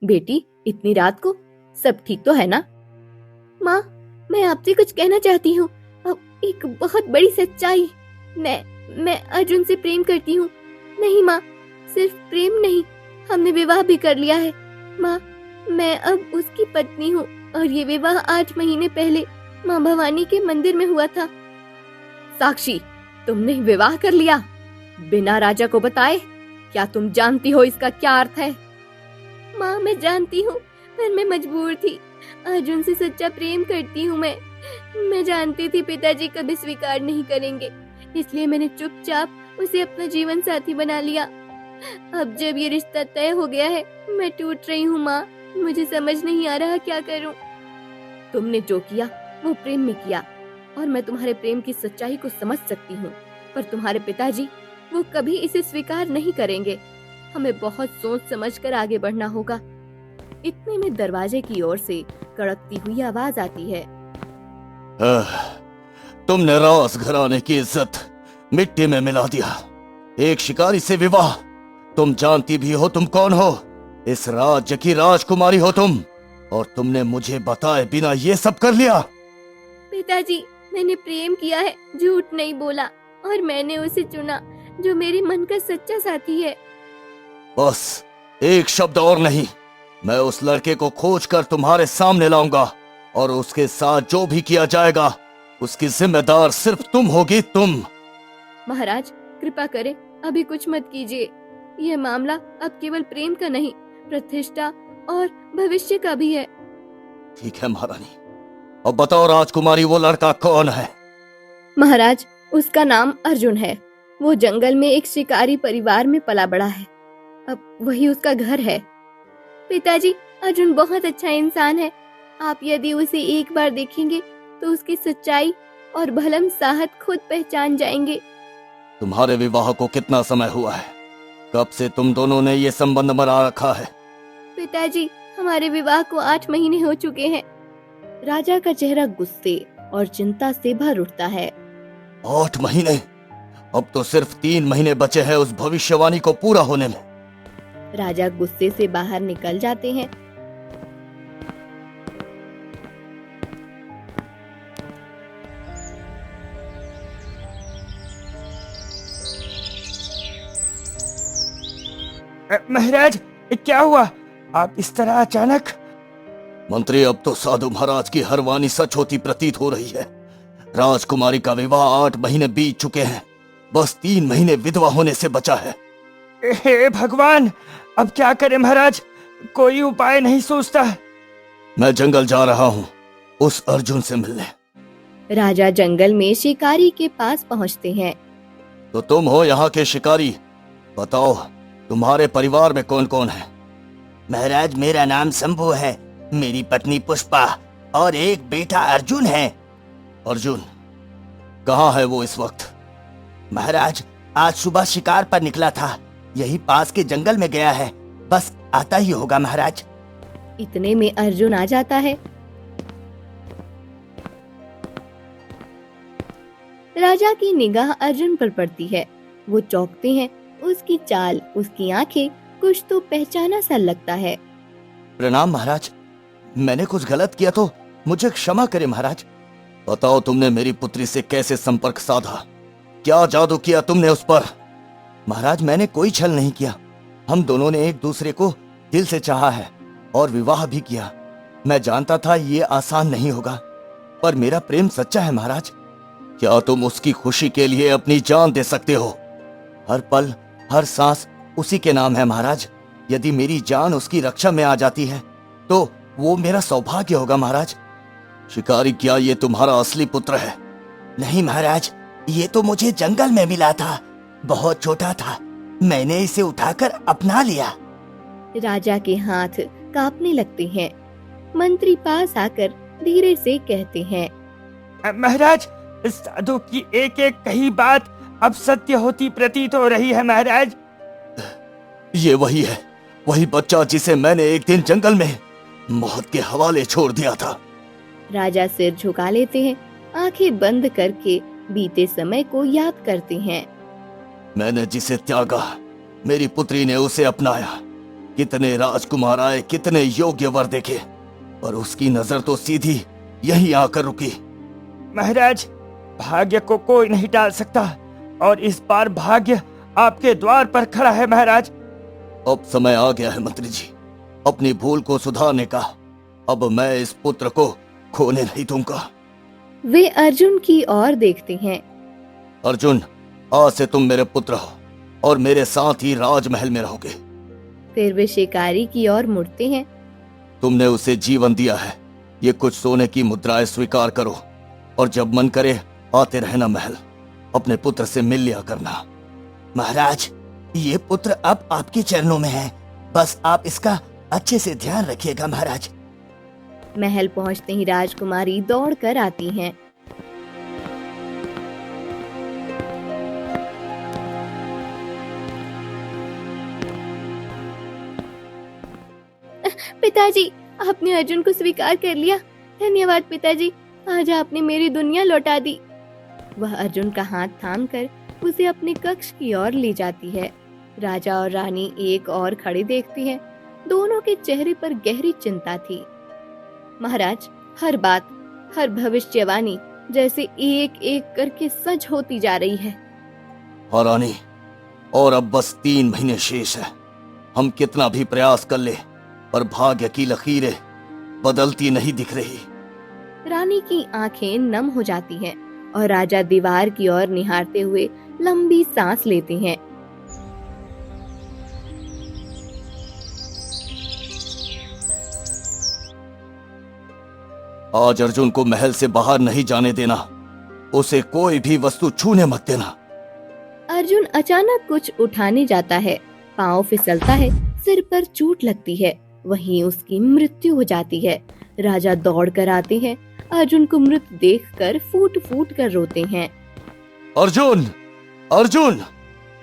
बेटी, इतनी रात को सब ठीक तो है ना? माँ, मैं आपसे कुछ कहना चाहती हूँ। अब एक बहुत बड़ी सच्चाई। मैं अर्जुन से प्रेम करती हूँ। नहीं माँ, सिर्फ प्रेम नहीं, हमने विवाह भी कर लिया है। माँ, मैं अब उसकी पत्नी हूँ और ये विवाह 8 महीने पहले माँ भवानी के मंदिर में हुआ था। साक्षी, तुमने विवाह कर लिया बिना राजा को बताए? क्या तुम जानती हो इसका क्या अर्थ है? माँ, मैं जानती हूँ, पर मैं मजबूर थी। अर्जुन से सच्चा प्रेम करती हूँ मैं जानती थी पिताजी कभी स्वीकार नहीं करेंगे, इसलिए मैंने चुपचाप उसे अपना जीवन साथी बना लिया। अब जब ये रिश्ता तय हो गया है, मैं टूट रही हूँ माँ, मुझे समझ नहीं आ रहा क्या करूँ। तुमने जो किया वो प्रेम में किया और मैं तुम्हारे प्रेम की सच्चाई को समझ सकती हूँ, पर तुम्हारे पिताजी वो कभी इसे स्वीकार नहीं करेंगे। हमें बहुत सोच समझकर आगे बढ़ना होगा। इतने में दरवाजे की ओर से कड़कती हुई आवाज आती है। तुमने राज घराने की इज्जत मिट्टी में मिला दिया। एक शिकारी से विवाह। तुम जानती भी हो तुम कौन हो। इस राज्य की राजकुमारी हो तुम, और तुमने मुझे बताए बिना ये सब कर लिया। पिताजी, मैंने प्रेम किया है, झूठ नहीं बोला, और मैंने उसे चुना जो मेरे मन का सच्चा साथी है। बस एक शब्द और नहीं। मैं उस लड़के को खोज कर तुम्हारे सामने लाऊंगा और उसके साथ जो भी किया जाएगा उसकी जिम्मेदार सिर्फ तुम होगी, तुम। महाराज, कृपा करें, अभी कुछ मत कीजिए। यह मामला अब केवल प्रेम का नहीं, प्रतिष्ठा और भविष्य का भी है। ठीक है महारानी, अब बताओ राजकुमारी, वो लड़का कौन है? महाराज, उसका नाम अर्जुन है। वो जंगल में एक शिकारी परिवार में पला बड़ा है। अब वही उसका घर है। पिताजी, अर्जुन बहुत अच्छा इंसान है। आप यदि उसे एक बार देखेंगे तो उसकी सच्चाई और भलम साहत खुद पहचान जाएंगे। तुम्हारे विवाह को कितना समय हुआ है? कब से तुम दोनों ने ये संबंध बना रखा है? पिताजी, हमारे विवाह को 8 महीने हो चुके हैं। राजा का चेहरा गुस्से और चिंता से भर उठता है। 8 महीने? अब तो सिर्फ 3 महीने बचे हैं उस भविष्यवाणी को पूरा होने में। राजा गुस्से से बाहर निकल जाते हैं। महाराज, क्या हुआ? आप इस तरह अचानक? मंत्री, अब तो साधु महाराज की हर वाणी सच होती प्रतीत हो रही है। राजकुमारी का विवाह 8 महीने बीत चुके हैं, बस 3 महीने विधवा होने से बचा है। हे भगवान, अब क्या करें महाराज? कोई उपाय नहीं सोचता। मैं जंगल जा रहा हूँ उस अर्जुन से मिलने। राजा जंगल में शिकारी के पास पहुंचते हैं। तो तुम हो यहाँ के शिकारी, बताओ तुम्हारे परिवार में कौन कौन है? महाराज, मेरा नाम शंभू है, मेरी पत्नी पुष्पा और एक बेटा अर्जुन है। अर्जुन कहाँ है वो इस वक्त? महाराज, आज सुबह शिकार पर निकला था, यही पास के जंगल में गया है, बस आता ही होगा महाराज। इतने में अर्जुन आ जाता है। राजा की निगाह अर्जुन पर पड़ती है। वो चौंकते हैं। उसकी चाल, उसकी आंखें, कुछ तो पहचाना सा लगता है। प्रणाम महाराज, मैंने कुछ गलत किया तो मुझे क्षमा करें महाराज। बताओ तुमने मेरी पुत्री से कैसे संपर्क साधा? क्या जादू किया तुमने उस पर? महाराज, मैंने कोई छल नहीं किया। हम दोनों ने एक दूसरे को दिल से चाहा है और विवाह भी किया। मैं जानता था ये आसान नहीं होगा, पर मेरा प्रेम सच्चा है महाराज। क्या तुम उसकी खुशी के लिए अपनी जान दे सकते हो? हर पल, हर सांस उसी के नाम है महाराज। यदि मेरी जान उसकी रक्षा में आ जाती है तो वो मेरा सौभाग्य होगा महाराज। शिकारी, क्या ये तुम्हारा असली पुत्र है? नहीं महाराज, ये तो मुझे जंगल में मिला था, बहुत छोटा था, मैंने इसे उठाकर अपना लिया। राजा के हाथ कांपने लगते हैं। मंत्री पास आकर धीरे से कहते हैं, महाराज, साधु की एक एक कही बात अब सत्य होती प्रतीत हो रही है महाराज। ये वही है, वही बच्चा जिसे मैंने एक दिन जंगल में मौत के हवाले छोड़ दिया था। राजा सिर झुका लेते हैं, आंखें बंद करके बीते समय को याद करते हैं। मैंने जिसे त्यागा, मेरी पुत्री ने उसे अपनाया। कितने राजकुमार आए, कितने योग्य वर देखे, पर उसकी नजर तो सीधी यहीं आकर रुकी। महाराज, भाग्य को कोई नहीं टाल सकता और इस बार भाग्य आपके द्वार पर खड़ा है महाराज। अब समय आ गया है मंत्री जी, अपनी भूल को सुधारने का। अब मैं इस पुत्र को खोने नहीं दूंगा। वे अर्जुन की ओर देखते हैं। अर्जुन, आज से तुम मेरे पुत्र हो और मेरे साथ ही राजमहल में रहोगे। फिर वे शिकारी की ओर मुड़ते हैं। तुमने उसे जीवन दिया है, ये कुछ सोने की मुद्राएं स्वीकार करो और जब मन करे आते रहना महल, अपने पुत्र से मिल लिया करना। महाराज, ये पुत्र अब आपके चरणों में है, बस आप इसका अच्छे से ध्यान रखिएगा महाराज। महल पहुंचते ही राजकुमारी दौड़कर आती हैं। पिताजी, आपने अर्जुन को स्वीकार कर लिया। धन्यवाद पिताजी, आज आपने मेरी दुनिया लौटा दी। वह अर्जुन का हाथ थामकर उसे अपने कक्ष की ओर ले जाती है। राजा और रानी एक और खड़े देखते हैं। दोनों के चेहरे पर गहरी चिंता थी। महाराज, हर बात, हर भविष्यवाणी जैसे एक एक करके सच होती जा रही है। हाँ रानी, और अब बस 3 महीने शेष है। हम कितना भी प्रयास कर ले, पर भाग्य की लकीरें बदलती नहीं दिख रही। रानी की आंखें नम हो जाती हैं और राजा दीवार की ओर निहारते हुए लंबी सांस लेते हैं। आज अर्जुन को महल से बाहर नहीं जाने देना। उसे कोई भी वस्तु छूने मत देना। अर्जुन अचानक कुछ उठाने जाता है, पांव फिसलता है, सिर पर चोट लगती है, वहीं उसकी मृत्यु हो जाती है। राजा दौड़ कर आते हैं, अर्जुन को मृत देखकर फूट फूट कर रोते हैं। अर्जुन, अर्जुन,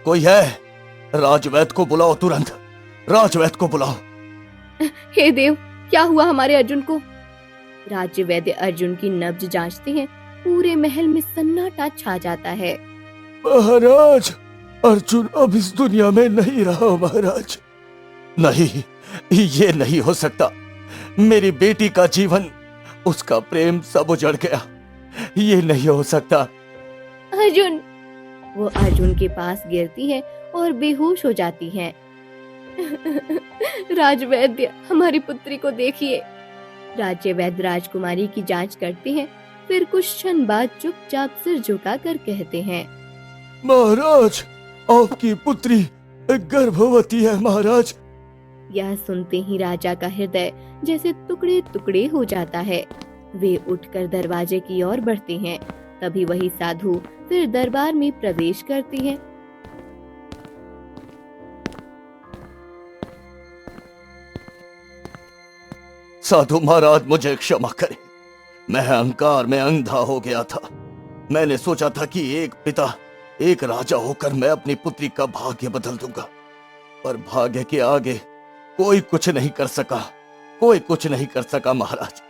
कोई है? राजवैद्य को बुलाओ तुरंत, राजवैद्य को बुलाओ। हे देव, क्या हुआ हमारे अर्जुन को? राज्यवैद्य अर्जुन की नब्ज जांचते हैं। पूरे महल में सन्नाटा छा जाता है। महाराज, अर्जुन अब इस दुनिया में नहीं रहा महाराज। नहीं, ये नहीं हो सकता। मेरी बेटी का जीवन, उसका प्रेम सब उजड़ गया। ये नहीं हो सकता। अर्जुन! वो अर्जुन के पास गिरती है और बेहोश हो जाती है। राजवैद्य, हमारी पुत्री को देखिए। राज्यवैद्य राजकुमारी की जांच करते हैं, फिर कुछ क्षण बाद चुपचाप सिर झुकाकर कहते हैं, महाराज, आपकी पुत्री गर्भवती है महाराज। यह सुनते ही राजा का हृदय जैसे टुकड़े टुकड़े हो जाता है। वे उठकर दरवाजे की ओर बढ़ते हैं। तभी वही साधु फिर दरबार में प्रवेश करते हैं। साधु महाराज, मुझे क्षमा करें। मैं अहंकार में अंधा हो गया था। मैंने सोचा था कि एक पिता, एक राजा होकर मैं अपनी पुत्री का भाग्य बदल दूंगा, पर भाग्य के आगे कोई कुछ नहीं कर सका। कोई कुछ नहीं कर सका महाराज।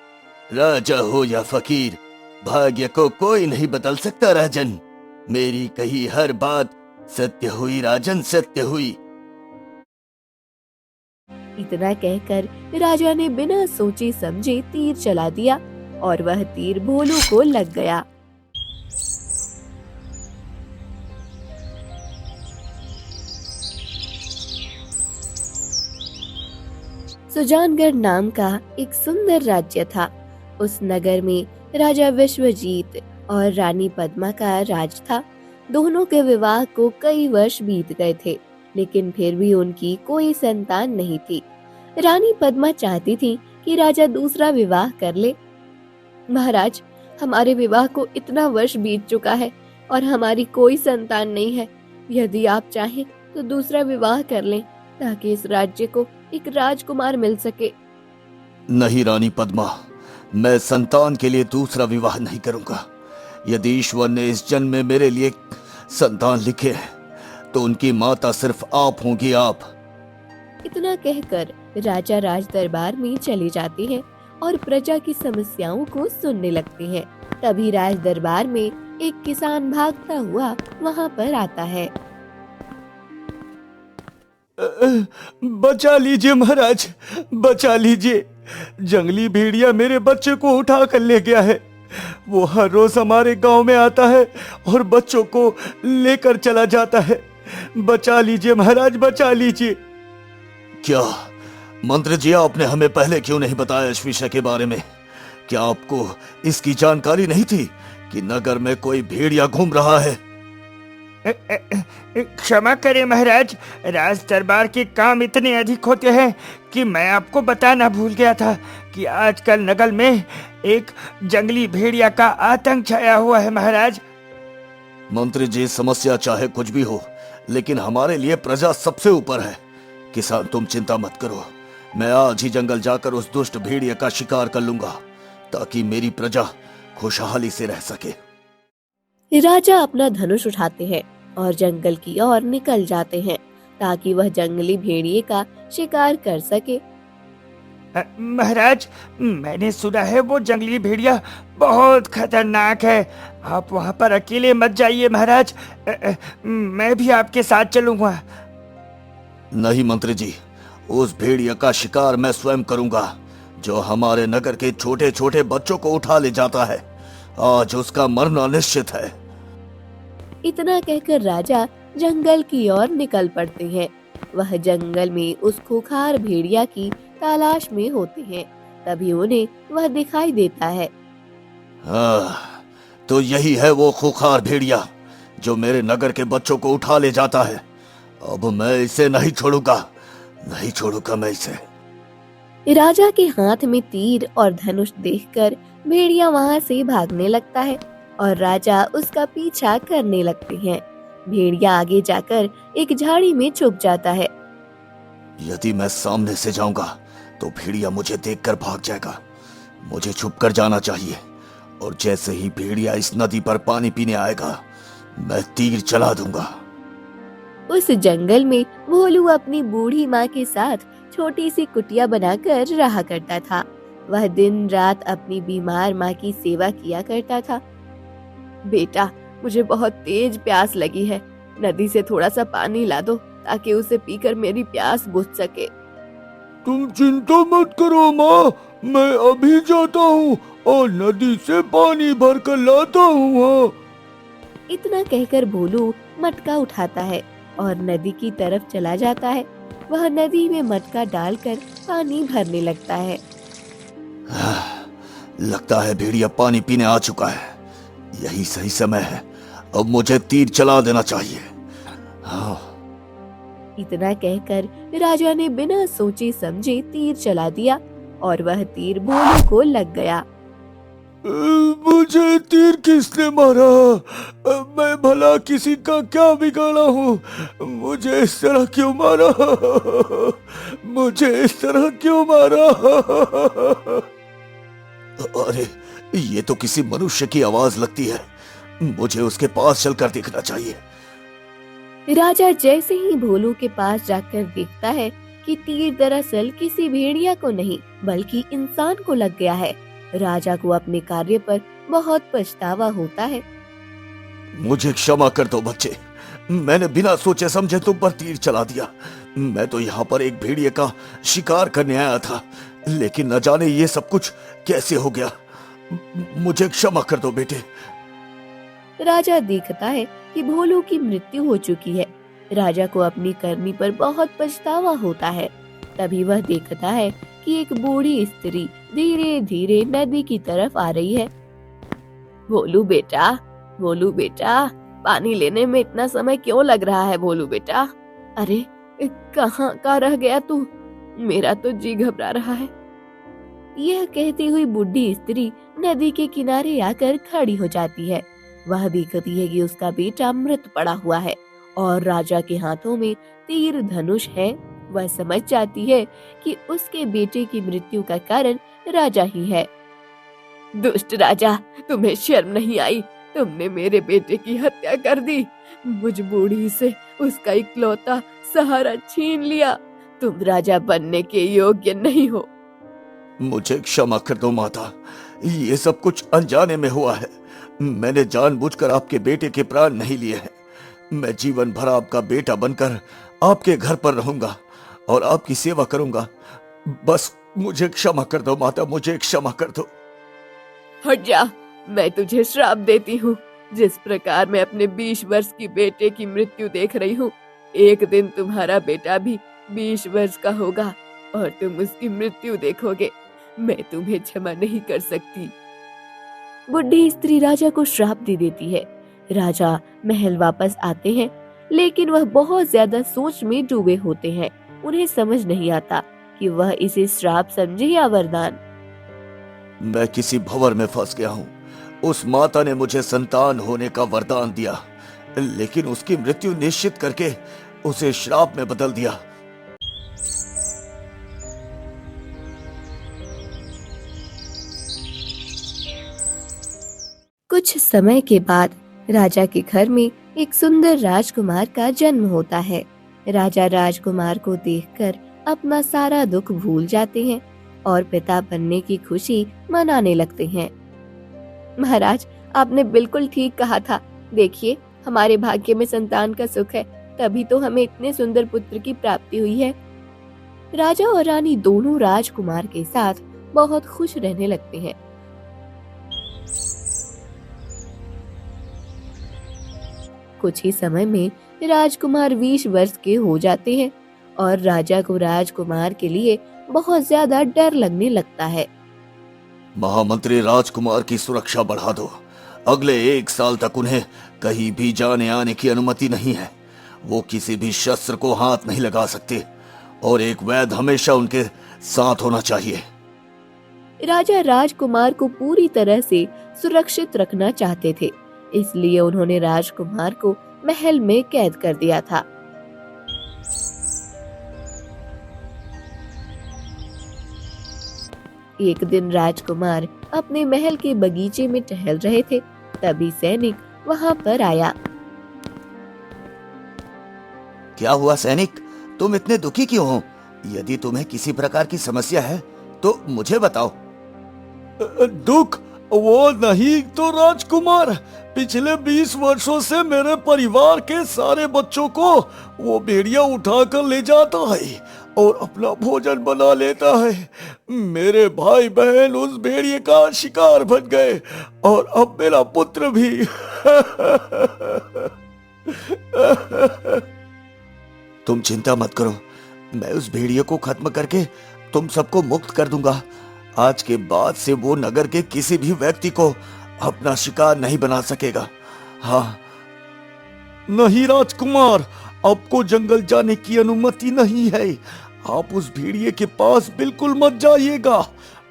राजा हो या फकीर, भाग्य को कोई नहीं बदल सकता राजन। मेरी कही हर बात सत्य हुई राजन, सत्य हुई। इतना कहकर राजा ने बिना सोचे समझे तीर चला दिया और वह तीर भोलू को लग गया। सुजानगढ़ नाम का एक सुंदर राज्य था। उस नगर में राजा विश्वजीत और रानी पद्मा का राज था। दोनों के विवाह को कई वर्ष बीत गए थे, लेकिन फिर भी उनकी कोई संतान नहीं थी। रानी पद्मा चाहती थी कि राजा दूसरा विवाह कर ले। महाराज, हमारे विवाह को इतना वर्ष बीत चुका है और हमारी कोई संतान नहीं है। यदि आप चाहें तो दूसरा विवाह कर लें, ताकि इस राज्य को एक राजकुमार मिल सके। नहीं रानी पद्मा, मैं संतान के लिए दूसरा विवाह नहीं करूंगा। यदि ईश्वर ने इस जन्म में मेरे लिए संतान लिखे हैं, तो उनकी माता सिर्फ आप होंगी, आप। इतना कहकर राजा राज दरबार में चले जाते हैं और प्रजा की समस्याओं को सुनने लगते हैं। तभी राज दरबार में एक किसान भागता हुआ वहाँ पर आता है। बचा लीजिए महाराज, बचा लीजिए। जंगली भेड़िया मेरे बच्चे को उठा कर ले गया है। वो हर रोज हमारे गांव में आता है और बच्चों को लेकर चला जाता है। बचा लीजिए महाराज, बचा लीजिए। क्या मंत्री जी, आपने हमें पहले क्यों नहीं बताया इस विषय के बारे में? क्या आपको इसकी जानकारी नहीं थी कि नगर में कोई भेड़िया घूम रहा है? क्षमा करें महाराज, राज दरबार के काम इतने अधिक होते हैं कि मैं आपको बताना भूल गया था कि आजकल नगर में एक जंगली भेड़िया का आतंक छाया हुआ है महाराज। मंत्री जी, समस्या चाहे कुछ भी हो, लेकिन हमारे लिए प्रजा सबसे ऊपर है। किसान, तुम चिंता मत करो। मैं आज ही जंगल जाकर उस दुष्ट भेड़िया का शिकार कर लूंगा, ताकि मेरी प्रजा खुशहाली से रह सके। राजा अपना धनुष उठाते हैं और जंगल की ओर निकल जाते हैं, ताकि वह जंगली भेड़िए का शिकार कर सके। महाराज, मैंने सुना है वो जंगली भेड़िया बहुत खतरनाक है। आप वहाँ पर अकेले मत जाइए महाराज, मैं भी आपके साथ चलूंगा। नहीं मंत्री जी, उस भेड़िया का शिकार मैं स्वयं करूंगा। जो हमारे नगर के छोटे छोटे बच्चों को उठा ले जाता है, आज उसका मरना निश्चित है। इतना कहकर राजा जंगल की ओर निकल पड़ते हैं। वह जंगल में उस खूंखार भेड़िया की तलाश में होते हैं। तभी उन्हें वह दिखाई देता है। तो यही है वो खूंखार भेड़िया जो मेरे नगर के बच्चों को उठा ले जाता है। अब मैं इसे नहीं छोड़ूंगा, नहीं छोड़ूंगा मैं इसे। राजा के हाथ में तीर और धनुष देखकर भेड़िया वहां से भागने लगता है और राजा उसका पीछा करने लगते हैं। भेड़िया आगे जाकर एक झाड़ी में छुप जाता है। यदि मैं सामने से जाऊंगा तो भेड़िया मुझे देखकर भाग जाएगा। मुझे छुपकर जाना चाहिए, और जैसे ही भेड़िया इस नदी पर पानी पीने आएगा, मैं तीर चला दूंगा। उस जंगल में भोलू अपनी बूढ़ी माँ के साथ छोटी सी कुटिया बनाकर रहा करता था। वह दिन रात अपनी बीमार माँ की सेवा किया करता था। बेटा, मुझे बहुत तेज प्यास लगी है, नदी से थोड़ा सा पानी ला दो ताकि उसे पीकर मेरी प्यास बुझ सके। तुम चिंता मत करो माँ, मैं अभी जाता हूँ और नदी से पानी भर कर लाता हूँ। हाँ। इतना कहकर भोलू मटका उठाता है और नदी की तरफ चला जाता है। वह नदी में मटका डालकर पानी भरने लगता है। लगता है भेड़िया पानी पीने आ चुका है। यही सही समय है, अब मुझे तीर चला देना चाहिए। हाँ। इतना कहकर राजा ने बिना सोचे समझे तीर चला दिया और वह तीर भोलू को लग गया। मुझे तीर किसने मारा? मैं भला किसी का क्या बिगाड़ा हूँ? मुझे इस तरह क्यों मारा? मुझे इस तरह क्यों मारा? अरे, ये तो किसी मनुष्य की आवाज लगती है। मुझे उसके पास चलकर देखना चाहिए। राजा जैसे ही भोलू के पास जाकर देखता है कि तीर दरअसल किसी भेड़िया को नहीं बल्कि इंसान को लग गया है। राजा को अपने कार्य पर बहुत पछतावा होता है। मुझे क्षमा कर दो बच्चे, मैंने बिना सोचे समझे तुम पर तीर चला दिया। मैं तो यहाँ पर एक भेड़िए का शिकार करने आया था, लेकिन न जाने ये सब कुछ कैसे हो गया। मुझे क्षमा कर दो बेटे। राजा देखता है कि भोलू की मृत्यु हो चुकी है। राजा को अपनी करनी पर बहुत पछतावा होता है। तभी वह देखता है कि एक बूढ़ी स्त्री धीरे धीरे नदी की तरफ आ रही है। भोलू बेटा, भोलू बेटा, पानी लेने में इतना समय क्यों लग रहा है? भोलू बेटा, अरे कहाँ रह गया तू? मेरा तो जी घबरा रहा है। यह कहती हुई बूढ़ी स्त्री नदी के किनारे आकर खड़ी हो जाती है। वह देखती है कि उसका बेटा मृत पड़ा हुआ है और राजा के हाथों में तीर धनुष है। वह समझ जाती है कि उसके बेटे की मृत्यु का कारण राजा ही है। दुष्ट राजा, तुम्हें शर्म नहीं आई? तुमने मेरे बेटे की हत्या कर दी। मुझ बूढ़ी से उसका इकलौता सहारा छीन लिया। तुम राजा बनने के योग्य नहीं हो। मुझे क्षमा कर दो माता, ये सब कुछ अनजाने में हुआ है। मैंने जानबूझकर आपके बेटे के प्राण नहीं लिए हैं। मैं जीवन भर आपका बेटा बनकर आपके घर पर रहूंगा और आपकी सेवा करूंगा। बस मुझे क्षमा कर दो माता, मुझे क्षमा कर दो। हट जा, मैं तुझे श्राप देती हूँ। जिस प्रकार मैं अपने 20 वर्ष की बेटे की मृत्यु देख रही हूँ, एक दिन तुम्हारा बेटा भी 20 वर्ष का होगा और तुम उसकी मृत्यु देखोगे। मैं तुम्हें क्षमा नहीं कर सकती। बुढ़ी स्त्री राजा को श्राप दे देती है। राजा महल वापस आते हैं, लेकिन वह बहुत ज्यादा सोच में डूबे होते हैं। उन्हें समझ नहीं आता कि वह इसे श्राप समझे या वरदान। मैं किसी भंवर में फंस गया हूँ। उस माता ने मुझे संतान होने का वरदान दिया, लेकिन उसकी मृत्यु निश्चित करके उसे श्राप में बदल दिया। कुछ समय के बाद राजा के घर में एक सुंदर राजकुमार का जन्म होता है। राजा राजकुमार को देखकर अपना सारा दुख भूल जाते हैं और पिता बनने की खुशी मनाने लगते हैं। महाराज, आपने बिल्कुल ठीक कहा था। देखिए, हमारे भाग्य में संतान का सुख है, तभी तो हमें इतने सुंदर पुत्र की प्राप्ति हुई है। राजा और रानी दोनों राजकुमार के साथ बहुत खुश रहने लगते हैं। कुछ ही समय में राजकुमार 20 वर्ष के हो जाते हैं और राजा को राजकुमार के लिए बहुत ज्यादा डर लगने लगता है। महामंत्री, राजकुमार की सुरक्षा बढ़ा दो। अगले 1 साल तक उन्हें कहीं भी जाने आने की अनुमति नहीं है। वो किसी भी शस्त्र को हाथ नहीं लगा सकते और एक वैद्य हमेशा उनके साथ होना चाहिए। राजा राजकुमार को पूरी तरह से सुरक्षित रखना चाहते थे, इसलिए उन्होंने राजकुमार को महल में कैद कर दिया था। एक दिन राजकुमार अपने महल के बगीचे में टहल रहे थे, तभी सैनिक वहां पर आया। क्या हुआ सैनिक, तुम इतने दुखी क्यों हो? यदि तुम्हें किसी प्रकार की समस्या है तो मुझे बताओ। दुख? वो नहीं तो राजकुमार, पिछले 20 वर्षों से मेरे परिवार के सारे बच्चों को वो भेड़िया उठाकर ले जाता है और अपना भोजन बना लेता है। मेरे भाई बहन उस भेड़िए का शिकार बन गए और अब मेरा पुत्र भी। तुम चिंता मत करो, मैं उस भेड़िए को खत्म करके तुम सबको मुक्त कर दूंगा। आज के बाद से वो नगर के किसी भी व्यक्ति को अपना शिकार नहीं बना सकेगा। हाँ। नहीं राजकुमार, आपको जंगल जाने की अनुमति नहीं है। आप उस भेड़िए के पास बिल्कुल मत जाइएगा,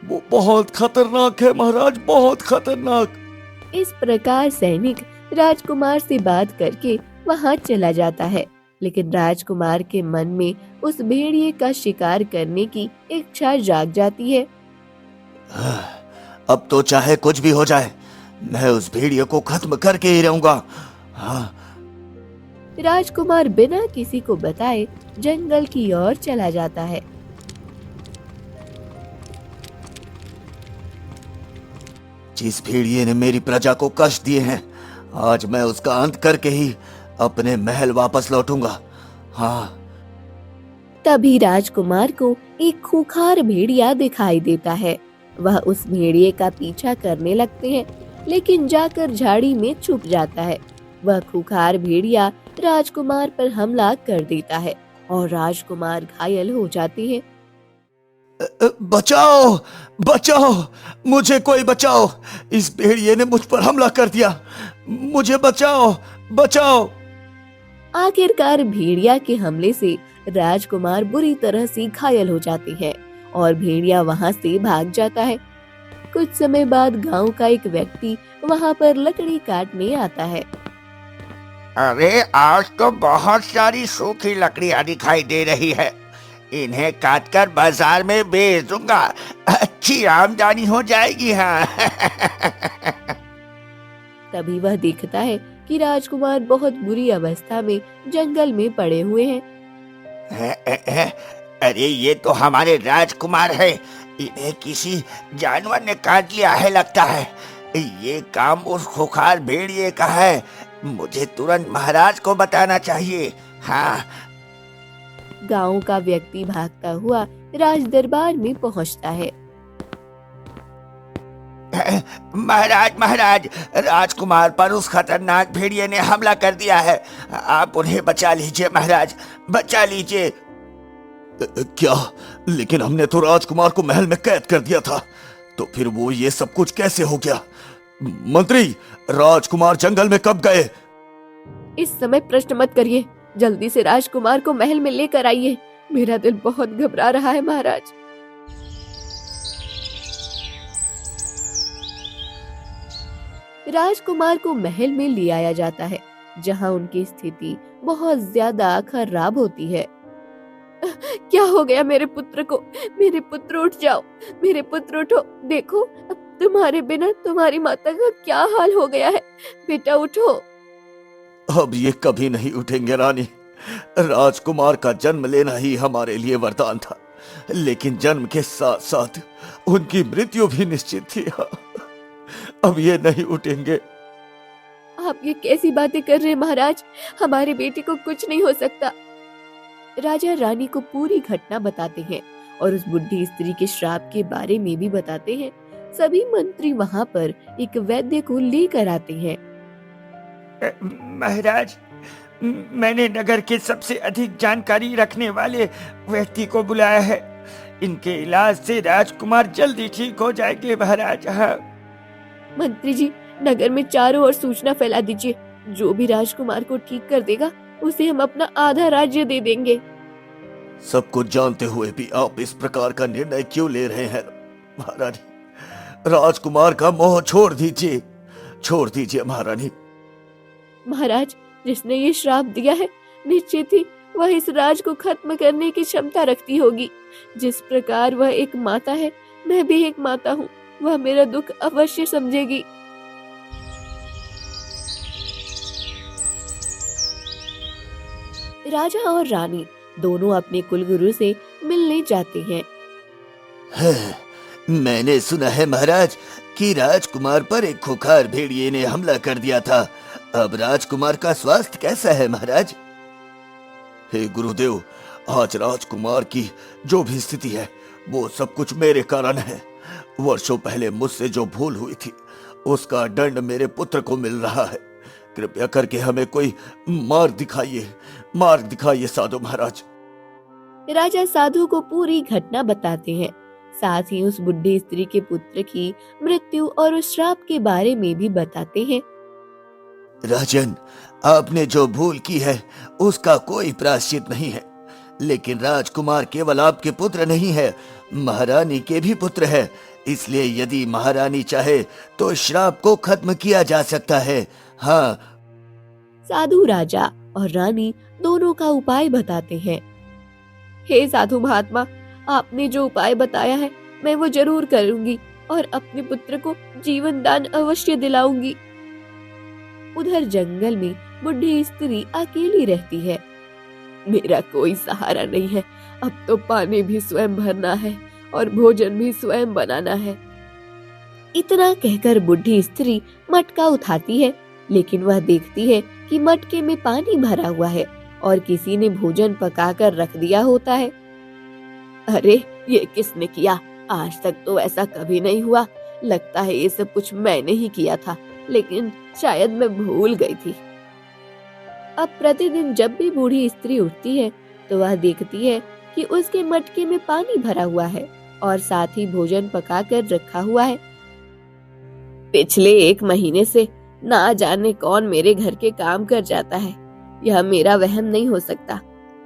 वो बहुत खतरनाक है महाराज, बहुत खतरनाक। इस प्रकार सैनिक राजकुमार से बात करके वहां चला जाता है, लेकिन राजकुमार के मन में उस भेड़िए का शिकार करने की इच्छा जाग जाती है। अब तो चाहे कुछ भी हो जाए, मैं उस भेड़िए को खत्म करके ही रहूंगा। हाँ। राजकुमार बिना किसी को बताए जंगल की ओर चला जाता है। जिस भेड़िए ने मेरी प्रजा को कष्ट दिए हैं, आज मैं उसका अंत करके ही अपने महल वापस लौटूंगा। हाँ। तभी राजकुमार को एक खूंखार भेड़िया दिखाई देता है। वह उस भेड़िए का पीछा करने लगते हैं, लेकिन जाकर झाड़ी में छुप जाता है। वह खूंखार भेड़िया राजकुमार पर हमला कर देता है और राजकुमार घायल हो जाते हैं। बचाओ, बचाओ, मुझे कोई बचाओ, इस भेड़िए ने मुझ पर हमला कर दिया, मुझे बचाओ, बचाओ। आखिरकार भेड़िया के हमले से राजकुमार बुरी तरह से घायल हो जाते हैं और भेड़िया वहां से भाग जाता है। कुछ समय बाद गांव का एक व्यक्ति वहां पर लकड़ी काटने आता है। अरे आज तो बहुत सारी सूखी लकड़ियां दिखाई दे रही है, इन्हें काटकर बाजार में बेच दूंगा, अच्छी आमदनी हो जाएगी। हाँ। तभी वह देखता है कि राजकुमार बहुत बुरी अवस्था में जंगल में पड़े हुए हैं। अरे ये तो हमारे राजकुमार है, इन्हें किसी जानवर ने काट लिया है लगता है। ये काम उस खूंखार भेड़िए का है, मुझे तुरंत महाराज को बताना चाहिए। हाँ। गांव का व्यक्ति भागता हुआ राज दरबार में पहुंचता है। महाराज, महाराज, राजकुमार पर उस खतरनाक भेड़िए ने हमला कर दिया है, आप उन्हें बचा लीजिए महाराज, बचा लीजिए। क्या? लेकिन हमने तो राजकुमार को महल में कैद कर दिया था, तो फिर वो ये सब कुछ कैसे हो गया? मंत्री, राजकुमार जंगल में कब गए? इस समय प्रश्न मत करिए, जल्दी से राजकुमार को महल में लेकर आइए, मेरा दिल बहुत घबरा रहा है महाराज। राजकुमार को महल में ले आया जाता है, जहां उनकी स्थिति बहुत ज्यादा खराब होती है। क्या हो गया मेरे पुत्र को? मेरे पुत्र उठ जाओ, मेरे पुत्र उठो, देखो अब तुम्हारे बिना तुम्हारी माता का क्या हाल हो गया है, बेटा उठो। अब ये कभी नहीं उठेंगे रानी, राजकुमार का जन्म लेना ही हमारे लिए वरदान था, लेकिन जन्म के साथ साथ उनकी मृत्यु भी निश्चित थी। अब ये नहीं उठेंगे। आप ये कैसी बातें कर रहे हैं महाराज, हमारे बेटे को कुछ नहीं हो सकता। राजा रानी को पूरी घटना बताते हैं और उस बुढ़ी स्त्री के श्राप के बारे में भी बताते हैं। सभी मंत्री वहाँ पर एक वैद्य को लेकर आते हैं। महाराज, मैंने नगर के सबसे अधिक जानकारी रखने वाले व्यक्ति को बुलाया है। इनके इलाज से राजकुमार जल्दी ठीक हो जाएंगे महाराज। हाँ। मंत्री जी, नगर में चारों ओर सूचना फैला दीजिए। जो भी राजकुमार को ठीक कर देगा उसे हम अपना आधा राज्य दे देंगे। सब कुछ जानते हुए भी आप इस प्रकार का निर्णय क्यों ले रहे हैं महारानी? राजकुमार का मोह छोड़ दीजिए महारानी। महाराज, जिसने ये श्राप दिया है निश्चित ही वह इस राज को खत्म करने की क्षमता रखती होगी। जिस प्रकार वह एक माता है, मैं भी एक माता हूँ। वह मेरा दुख अवश्य समझेगी। राजा और रानी दोनों अपने कुलगुरु से मिलने जाते हैं। मैंने सुना है महाराज कि राजकुमार पर एक खूंखार भेड़िए ने हमला कर दिया था। अब राजकुमार का स्वास्थ्य कैसा है महाराज? हे गुरुदेव, आज राजकुमार की जो भी स्थिति है वो सब कुछ मेरे कारण है। वर्षों पहले मुझसे जो भूल हुई थी उसका दंड मेरे पुत्र को मिल रहा है। कृपया करके हमें कोई मार्ग दिखाइए साधु महाराज। राजा साधु को पूरी घटना बताते हैं। साथ ही उस बुढ़ी स्त्री के पुत्र की मृत्यु और उस श्राप के बारे में भी बताते हैं। राजन, आपने जो भूल की है उसका कोई प्रायश्चित नहीं है, लेकिन राजकुमार केवल आपके पुत्र नहीं है, महारानी के भी पुत्र है। इसलिए यदि महारानी चाहे तो श्राप को खत्म किया जा सकता है। हाँ। साधु राजा और रानी दोनों का उपाय बताते हैं। हे साधु महात्मा, आपने जो उपाय बताया है मैं वो जरूर करूंगी और अपने पुत्र को जीवन दान अवश्य दिलाऊंगी। उधर जंगल में बुढ़ी स्त्री अकेली रहती है। मेरा कोई सहारा नहीं है। अब तो पानी भी स्वयं भरना है और भोजन भी स्वयं बनाना है। इतना कहकर बुढ़ी स्त्री मटका उठाती है, लेकिन वह देखती है कि मटके में पानी भरा हुआ है और किसी ने भोजन पकाकर रख दिया होता है। अरे, ये किसने किया? आज तक तो ऐसा कभी नहीं हुआ। लगता है ये सब कुछ मैंने ही किया था, लेकिन शायद मैं भूल गई थी। अब प्रतिदिन जब भी बूढ़ी स्त्री उठती है तो वह देखती है कि उसके मटके में पानी भरा हुआ है और साथ ही भोजन पकाकर रखा हुआ है। पिछले 1 महीने से ना जाने कौन मेरे घर के काम कर जाता है। यह मेरा वहम नहीं हो सकता।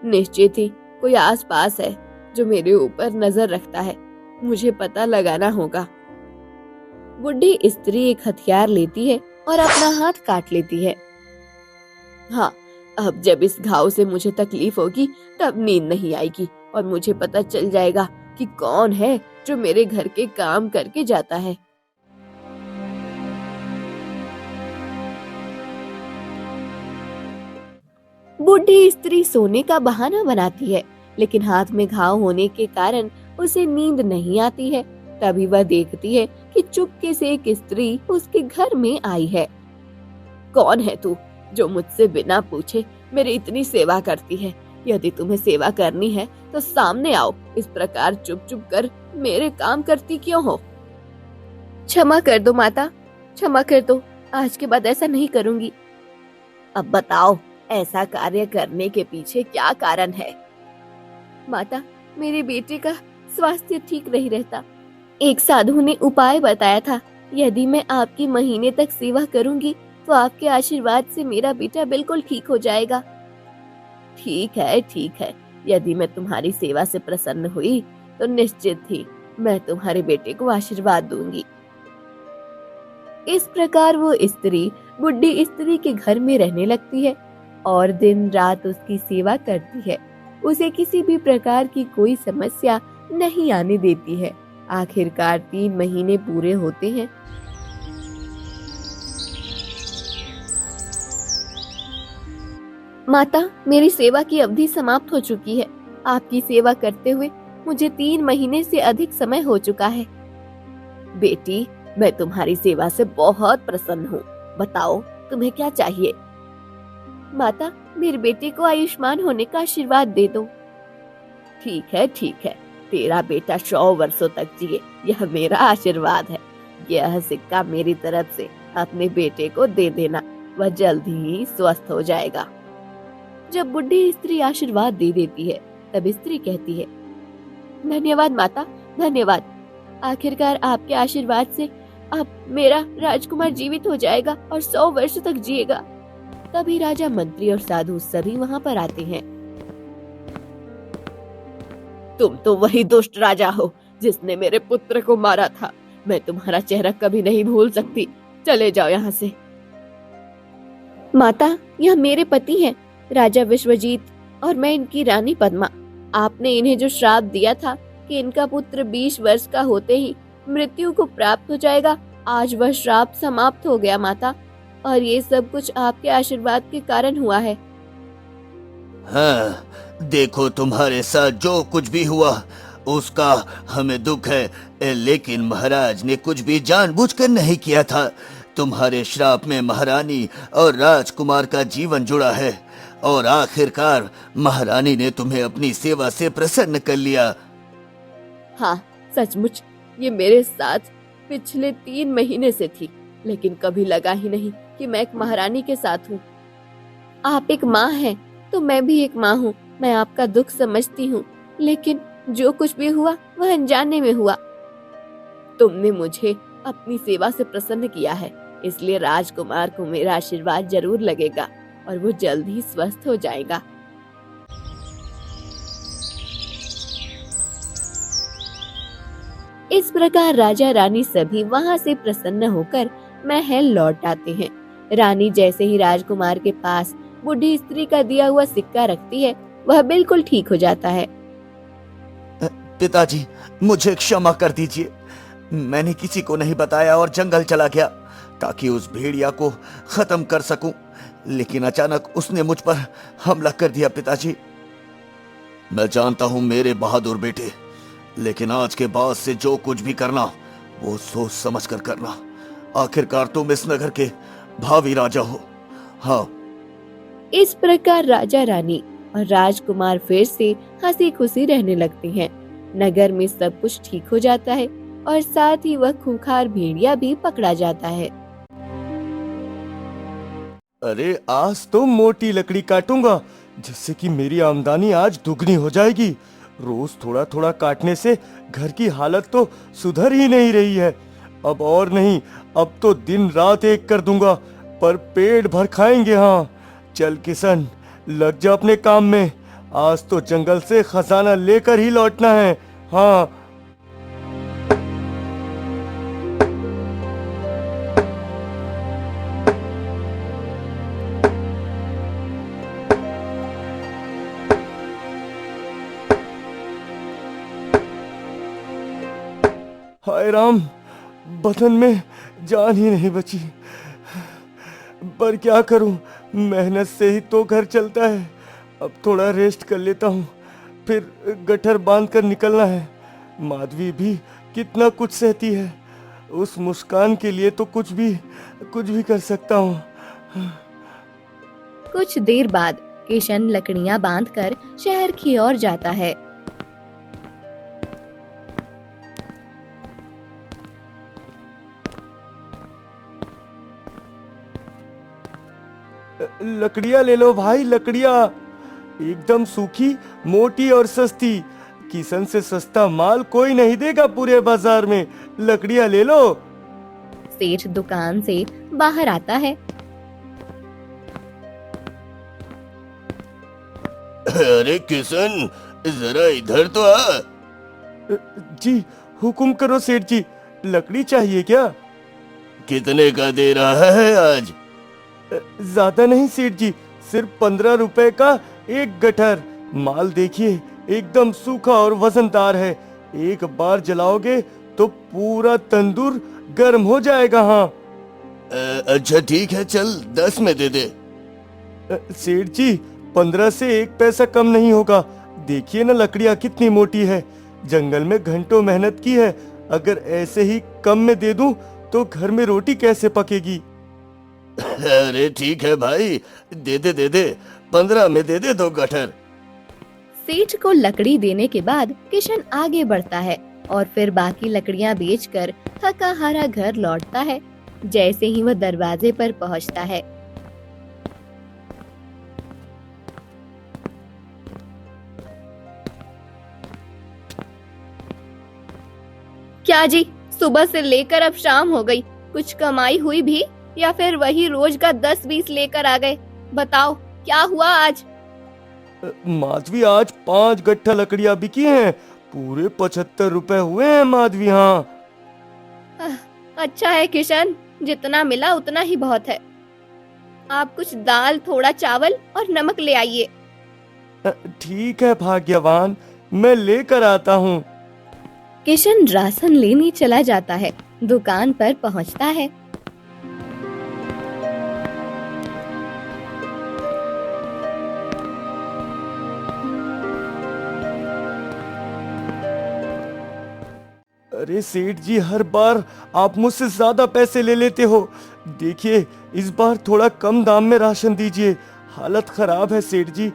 निश्चित ही कोई आसपास है जो मेरे ऊपर नजर रखता है। मुझे पता लगाना होगा। बुढ़ी स्त्री एक हथियार लेती है और अपना हाथ काट लेती है। हाँ, अब जब इस घाव से मुझे तकलीफ होगी तब नींद नहीं आएगी और मुझे पता चल जाएगा कि कौन है जो मेरे घर के काम करके जाता है। बुढ़ी स्त्री सोने का बहाना बनाती है, लेकिन हाथ में घाव होने के कारण उसे नींद नहीं आती है। तभी वह देखती है कि चुपके से एक स्त्री उसके घर में आई है। कौन है तू जो मुझसे बिना पूछे मेरी इतनी सेवा करती है? यदि तुम्हें सेवा करनी है तो सामने आओ। इस प्रकार चुप चुप कर मेरे काम करती क्यों हो? क्षमा कर दो माता, क्षमा कर दो। आज के बाद ऐसा नहीं करूंगी। अब बताओ, ऐसा कार्य करने के पीछे क्या कारण है? माता, मेरे बेटे का स्वास्थ्य ठीक नहीं रहता। एक साधु ने उपाय बताया था, यदि मैं आपकी महीने तक सेवा करूंगी तो आपके आशीर्वाद से मेरा बेटा बिल्कुल ठीक हो जाएगा। ठीक है, यदि मैं तुम्हारी सेवा से प्रसन्न हुई तो निश्चित ही मैं तुम्हारे बेटे को आशीर्वाद दूंगी। इस प्रकार वो स्त्री बुढ़ी स्त्री के घर में रहने लगती है और दिन रात उसकी सेवा करती है। उसे किसी भी प्रकार की कोई समस्या नहीं आने देती है। आखिरकार 3 महीने पूरे होते हैं। माता, मेरी सेवा की अवधि समाप्त हो चुकी है। आपकी सेवा करते हुए मुझे 3 महीने से अधिक समय हो चुका है। बेटी, मैं तुम्हारी सेवा से बहुत प्रसन्न हूँ। बताओ, तुम्हें क्या चाहिए? माता, मेरे बेटे को आयुष्मान होने का आशीर्वाद दे दो। ठीक है, तेरा बेटा 100 वर्षों तक जिए, यह मेरा आशीर्वाद है। यह सिक्का मेरी तरफ से अपने बेटे को दे देना, वह जल्द ही स्वस्थ हो जाएगा। जब बुढ़ी स्त्री आशीर्वाद दे देती है तब स्त्री कहती है, धन्यवाद माता, धन्यवाद। आखिरकार आपके आशीर्वाद से अब मेरा राजकुमार जीवित हो जाएगा और 100 वर्ष तक जिएगा। तभी राजा, मंत्री और साधु सभी वहाँ पर आते हैं। तुम तो वही दुष्ट राजा हो जिसने मेरे पुत्र को मारा था। मैं तुम्हारा चेहरा कभी नहीं भूल सकती। चले जाओ यहाँ से। माता, यह मेरे पति हैं, राजा विश्वजीत, और मैं इनकी रानी पद्मा। आपने इन्हें जो श्राप दिया था कि इनका पुत्र 20 वर्ष का होते ही मृत्यु को प्राप्त हो जाएगा, आज वह श्राप समाप्त हो गया माता, और ये सब कुछ आपके आशीर्वाद के कारण हुआ है। हाँ, देखो तुम्हारे साथ जो कुछ भी हुआ उसका हमें दुख है, लेकिन महाराज ने कुछ भी जानबूझकर नहीं किया था। तुम्हारे श्राप में महारानी और राजकुमार का जीवन जुड़ा है और आखिरकार महारानी ने तुम्हें अपनी सेवा से प्रसन्न कर लिया। हाँ, सचमुच ये मेरे साथ पिछले 3 महीने से थी, लेकिन कभी लगा ही नहीं कि मैं एक महारानी के साथ हूँ। आप एक माँ हैं तो मैं भी एक माँ हूँ। मैं आपका दुख समझती हूँ, लेकिन जो कुछ भी हुआ वह अनजाने में हुआ। तुमने मुझे अपनी सेवा से प्रसन्न किया है, इसलिए राजकुमार को मेरा आशीर्वाद जरूर लगेगा और वो जल्द ही स्वस्थ हो जाएगा। इस प्रकार राजा रानी सभी वहाँ से प्रसन्न होकर महल लौट आते हैं। रानी जैसे ही राजकुमार के पास बूढ़ी स्त्री का दिया हुआ सिक्का रखती है, वह बिल्कुल ठीक हो जाता है। पिताजी, मुझे क्षमा कर दीजिए। मैंने किसी को नहीं बताया और जंगल चला गया ताकि उस भेड़िया को खत्म कर सकूं, लेकिन अचानक उसने मुझ पर हमला कर दिया। पिताजी, मैं जानता हूं मेरे बहादुर बेटे, लेकिन आज के बाद से जो कुछ भी करना वो सोच समझ कर करना। आखिरकार तुम इस नगर के भावी राजा हो। हाँ। इस प्रकार राजा रानी और राजकुमार फिर से हंसी खुशी रहने लगते हैं। नगर में सब कुछ ठीक हो जाता है और साथ ही वह खूंखार भेड़िया भी पकड़ा जाता है। अरे आज तो मोटी लकड़ी काटूंगा जिससे कि मेरी आमदनी आज दुगनी हो जाएगी। रोज थोड़ा थोड़ा काटने से घर की हालत तो सुधर ही नहीं रही है। अब और नहीं, अब तो दिन रात एक कर दूंगा, पर पेट भर खाएंगे। हाँ, चल किशन, लग जा अपने काम में। आज तो जंगल से खजाना लेकर ही लौटना है। हाँ। हाय राम, बदन में जान ही नहीं बची, पर क्या करूं, मेहनत से ही तो घर चलता है। अब थोड़ा रेस्ट कर लेता हूँ, फिर गट्ठर बांध कर निकलना है। माधवी भी कितना कुछ सहती है, उस मुस्कान के लिए तो कुछ भी कर सकता हूँ। कुछ देर बाद किशन लकड़ियां बांधकर शहर की ओर जाता है। लकड़ियाँ ले लो भाई, लकड़ियाँ एकदम सूखी, मोटी और सस्ती। किशन से सस्ता माल कोई नहीं देगा पूरे बाजार में। लकड़ियाँ ले लो। सेठ दुकान से बाहर आता है। अरे किशन, जरा इधर तो आ। जी हुक्म करो सेठ जी, लकड़ी चाहिए क्या? कितने का दे रहा है आज? ज्यादा नहीं सेठ जी, सिर्फ 15 रुपए का एक गट्ठर। माल देखिए, एकदम सूखा और वजनदार है। एक बार जलाओगे तो पूरा तंदूर गर्म हो जाएगा। हाँ। अच्छा ठीक है, चल 10 में दे दे। सेठ जी, 15 से 1 पैसा कम नहीं होगा। देखिए ना लकड़ियाँ कितनी मोटी है, जंगल में घंटों मेहनत की है। अगर ऐसे ही कम में दे दूं तो घर में रोटी कैसे पकेगी? अरे ठीक है भाई, दे दे 15 में दे दे 2 गट्ठर। सेठ को लकड़ी देने के बाद किशन आगे बढ़ता है और फिर बाकी लकड़ियां बेचकर थका हारा घर लौटता है। जैसे ही वह दरवाजे पर पहुंचता है, क्या जी, सुबह से लेकर अब शाम हो गई, कुछ कमाई हुई भी या फिर वही रोज का 10-20 लेकर आ गए? बताओ क्या हुआ आज? माधवी, आज 5 गट्ठा लकड़ियां बिकी हैं, पूरे 75 रुपए हुए हैं माधवी। हाँ, अच्छा है किशन, जितना मिला उतना ही बहुत है। आप कुछ दाल, थोड़ा चावल और नमक ले आइए। ठीक है भाग्यवान, मैं लेकर आता हूँ। किशन राशन लेने चला जाता है। दुकान पर पहुंचता है। अरे सेठ जी, हर बार आप मुझसे ज्यादा पैसे ले लेते हो। देखिए, इस बार थोड़ा कम दाम में राशन दीजिए, हालत खराब है सेठ जी।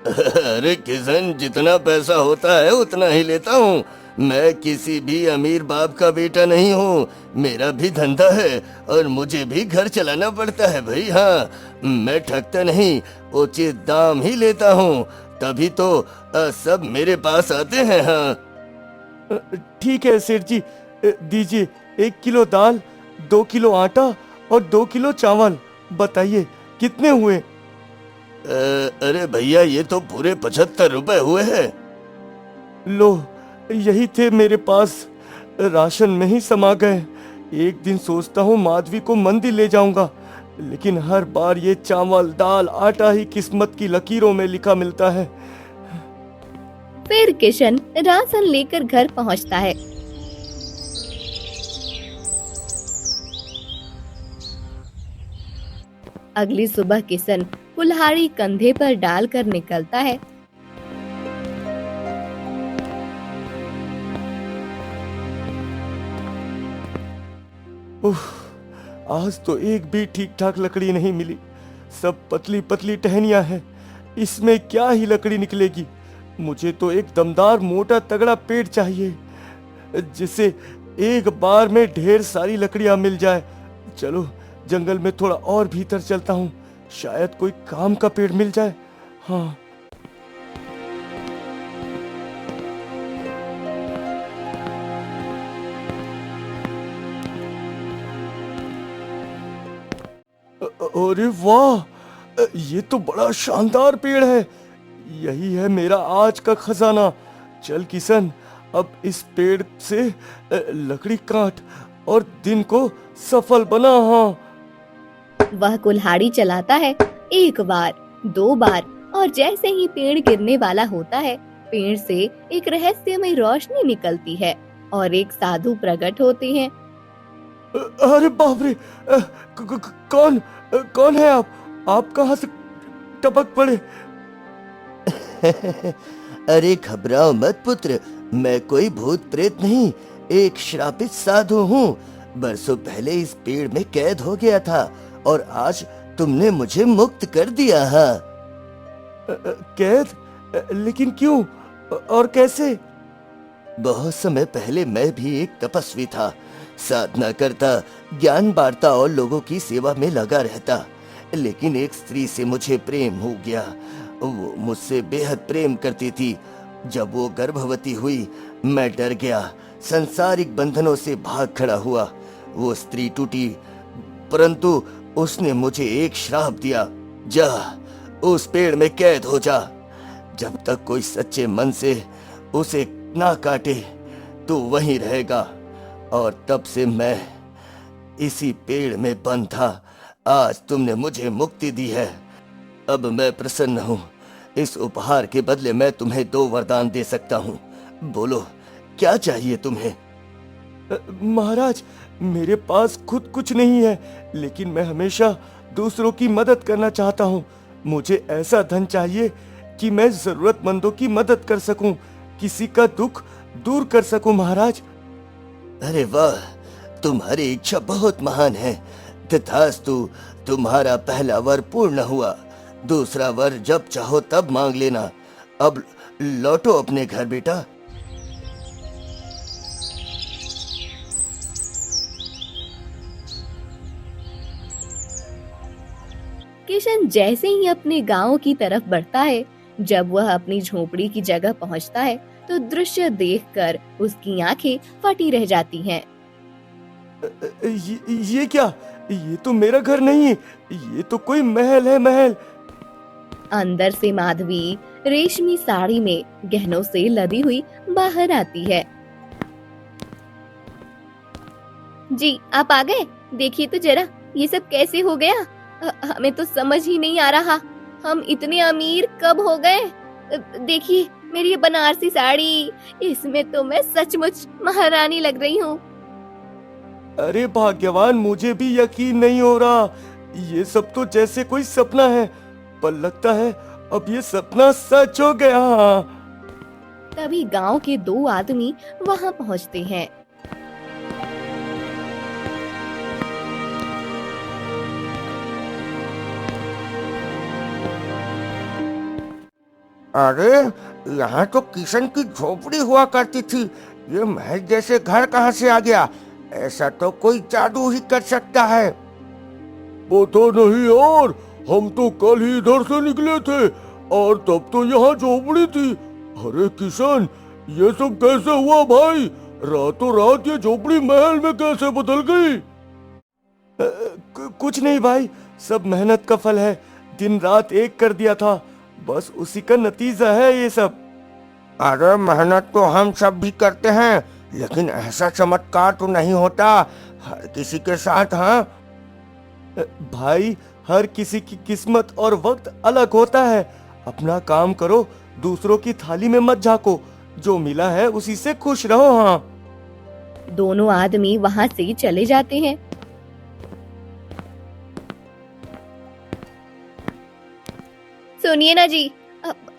अरे किशन, जितना पैसा होता है उतना ही लेता हूँ। मैं किसी भी अमीर बाप का बेटा नहीं हूँ, मेरा भी धंधा है और मुझे भी घर चलाना पड़ता है भाई। हाँ, मैं ठगता नहीं, उचित दाम ही लेता हूँ, तभी तो सब मेरे पास आते हैं। हाँ, ठीक है सेठ जी, दीजिए 1 किलो दाल, 2 किलो आटा और 2 किलो चावल। बताइए कितने हुए? अरे भैया, ये तो पूरे 75 रुपए हुए हैं। लो, यही थे मेरे पास, राशन में ही समा गए। एक दिन सोचता हूँ माधवी को मंदिर ले जाऊंगा, लेकिन हर बार ये चावल, दाल, आटा ही किस्मत की लकीरों में लिखा मिलता है। फिर किशन राशन लेकर घर पहुंचता है। अगली सुबह किशन कुल्हाड़ी कंधे पर डालकर निकलता है। उफ, आज तो एक भी ठीक ठाक लकड़ी नहीं मिली, सब पतली पतली टहनियां हैं। इसमें क्या ही लकड़ी निकलेगी। मुझे तो एक दमदार मोटा तगड़ा पेड़ चाहिए, जिससे एक बार में ढेर सारी लकड़ियां मिल जाए। चलो, जंगल में थोड़ा और भीतर चलता हूँ, शायद कोई काम का पेड़ मिल जाए। हाँ, अरे वाह, ये तो बड़ा शानदार पेड़ है। यही है मेरा आज का खजाना। चल किशन, अब इस पेड़ से लकड़ी काट और दिन को सफल बना। हाँ, वह कुल्हाड़ी चलाता है, 1 बार, 2 बार, और जैसे ही पेड़ गिरने वाला होता है, पेड़ से एक रहस्यमय रोशनी निकलती है और एक साधु प्रकट होते हैं। अरे बाप रे, कौन है आप कहाँ से टपक पड़े? अरे घबराओ मत पुत्र, मैं कोई भूत प्रेत नहीं, एक श्रापित साधु हूँ। बरसों पहले इस पेड़ में कैद हो गया था और आज तुमने मुझे मुक्त कर दिया। हाँ, कैद? लेकिन क्यों और कैसे? बहुत समय पहले मैं भी एक तपस्वी था, साधना करता, ज्ञान बांटता और लोगों की सेवा में लगा रहता। लेकिन एक स्त्री से मुझे प्रेम हो गया। वो मुझसे बेहद प्रेम करती थी। जब वो गर्भवती हुई, मैं डर गया, संसारिक बंधनों से भाग खड़ा हुआ। वो स्त्री टूटी, परंतु उसने मुझे एक श्राप दिया, जा उस पेड़ में कैद हो जा। जब तक कोई सच्चे मन से उसे ना काटे तो वहीं रहेगा। और तब से मैं इसी पेड़ में बंद था। आज तुमने मुझे मुक्ति दी है, अब मैं प्रसन्न हूँ। इस उपहार के बदले मैं तुम्हें 2 वरदान दे सकता हूँ। बोलो, क्या चाहिए तुम्हें? महाराज, मेरे पास खुद कुछ नहीं है, लेकिन मैं हमेशा दूसरों की मदद करना चाहता हूँ। मुझे ऐसा धन चाहिए कि मैं जरूरतमंदों की मदद कर सकूं, किसी का दुख दूर कर सकूं महाराज। अरे वाह, तुम्हारी इच्छा बहुत महान है। तथास्तु, तुम्हारा पहला वर पूर्ण हुआ। दूसरा वर जब चाहो तब मांग लेना। अब लौटो अपने घर बेटा। किशन जैसे ही अपने गांव की तरफ बढ़ता है, जब वह अपनी झोपड़ी की जगह पहुंचता है तो दृश्य देखकर उसकी आंखें फटी रह जाती हैं। ये क्या? ये तो मेरा घर नहीं है, ये तो कोई महल है, महल। अंदर से माधवी रेशमी साड़ी में गहनों से लदी हुई बाहर आती है। जी आप आ गए, देखिए तो जरा ये सब कैसे हो गया। हमें तो समझ ही नहीं आ रहा, हम इतने अमीर कब हो गए। देखिए मेरी ये बनारसी साड़ी, इसमें तो मैं सचमुच महारानी लग रही हूँ। अरे भाग्यवान, मुझे भी यकीन नहीं हो रहा। ये सब तो जैसे कोई सपना है, पर लगता है अब ये सपना सच हो गया। तभी गांव के दो आदमी वहां पहुंचते हैं। अरे यहाँ तो किशन की झोपड़ी हुआ करती थी, ये महल जैसे घर कहाँ से आ गया? ऐसा तो कोई जादू ही कर सकता है। पता नहीं यार, हम तो कल ही इधर से निकले थे और तब तो यहाँ झोपड़ी थी। अरे किशन, ये सब कैसे हुआ भाई? रातों रात ये झोपड़ी महल में कैसे बदल गई? कुछ नहीं भाई, सब मेहनत का फल है। दिन रात एक कर दिया था, बस उसी का नतीजा है ये सब। अरे मेहनत तो हम सब भी करते हैं, लेकिन ऐसा चमत्कार तो नहीं होता हर किसी के साथ। हाँ भाई, हर किसी की किस्मत और वक्त अलग होता है। अपना काम करो, दूसरों की थाली में मत झांको। जो मिला है उसी से खुश रहो। हाँ। दोनों आदमी वहां से चले जाते हैं। सुनिए ना जी,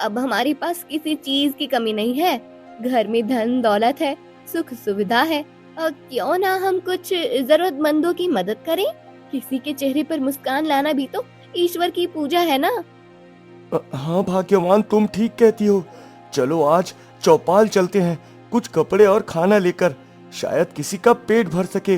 अब हमारे पास किसी चीज की कमी नहीं है। घर में धन दौलत है, सुख सुविधा है। क्यों ना हम कुछ जरूरतमंदों की मदद करें। किसी के चेहरे पर मुस्कान लाना भी तो ईश्वर की पूजा है ना। हाँ भाग्यवान, तुम ठीक कहती हो। चलो आज चौपाल चलते हैं, कुछ कपड़े और खाना लेकर, शायद किसी का पेट भर सके।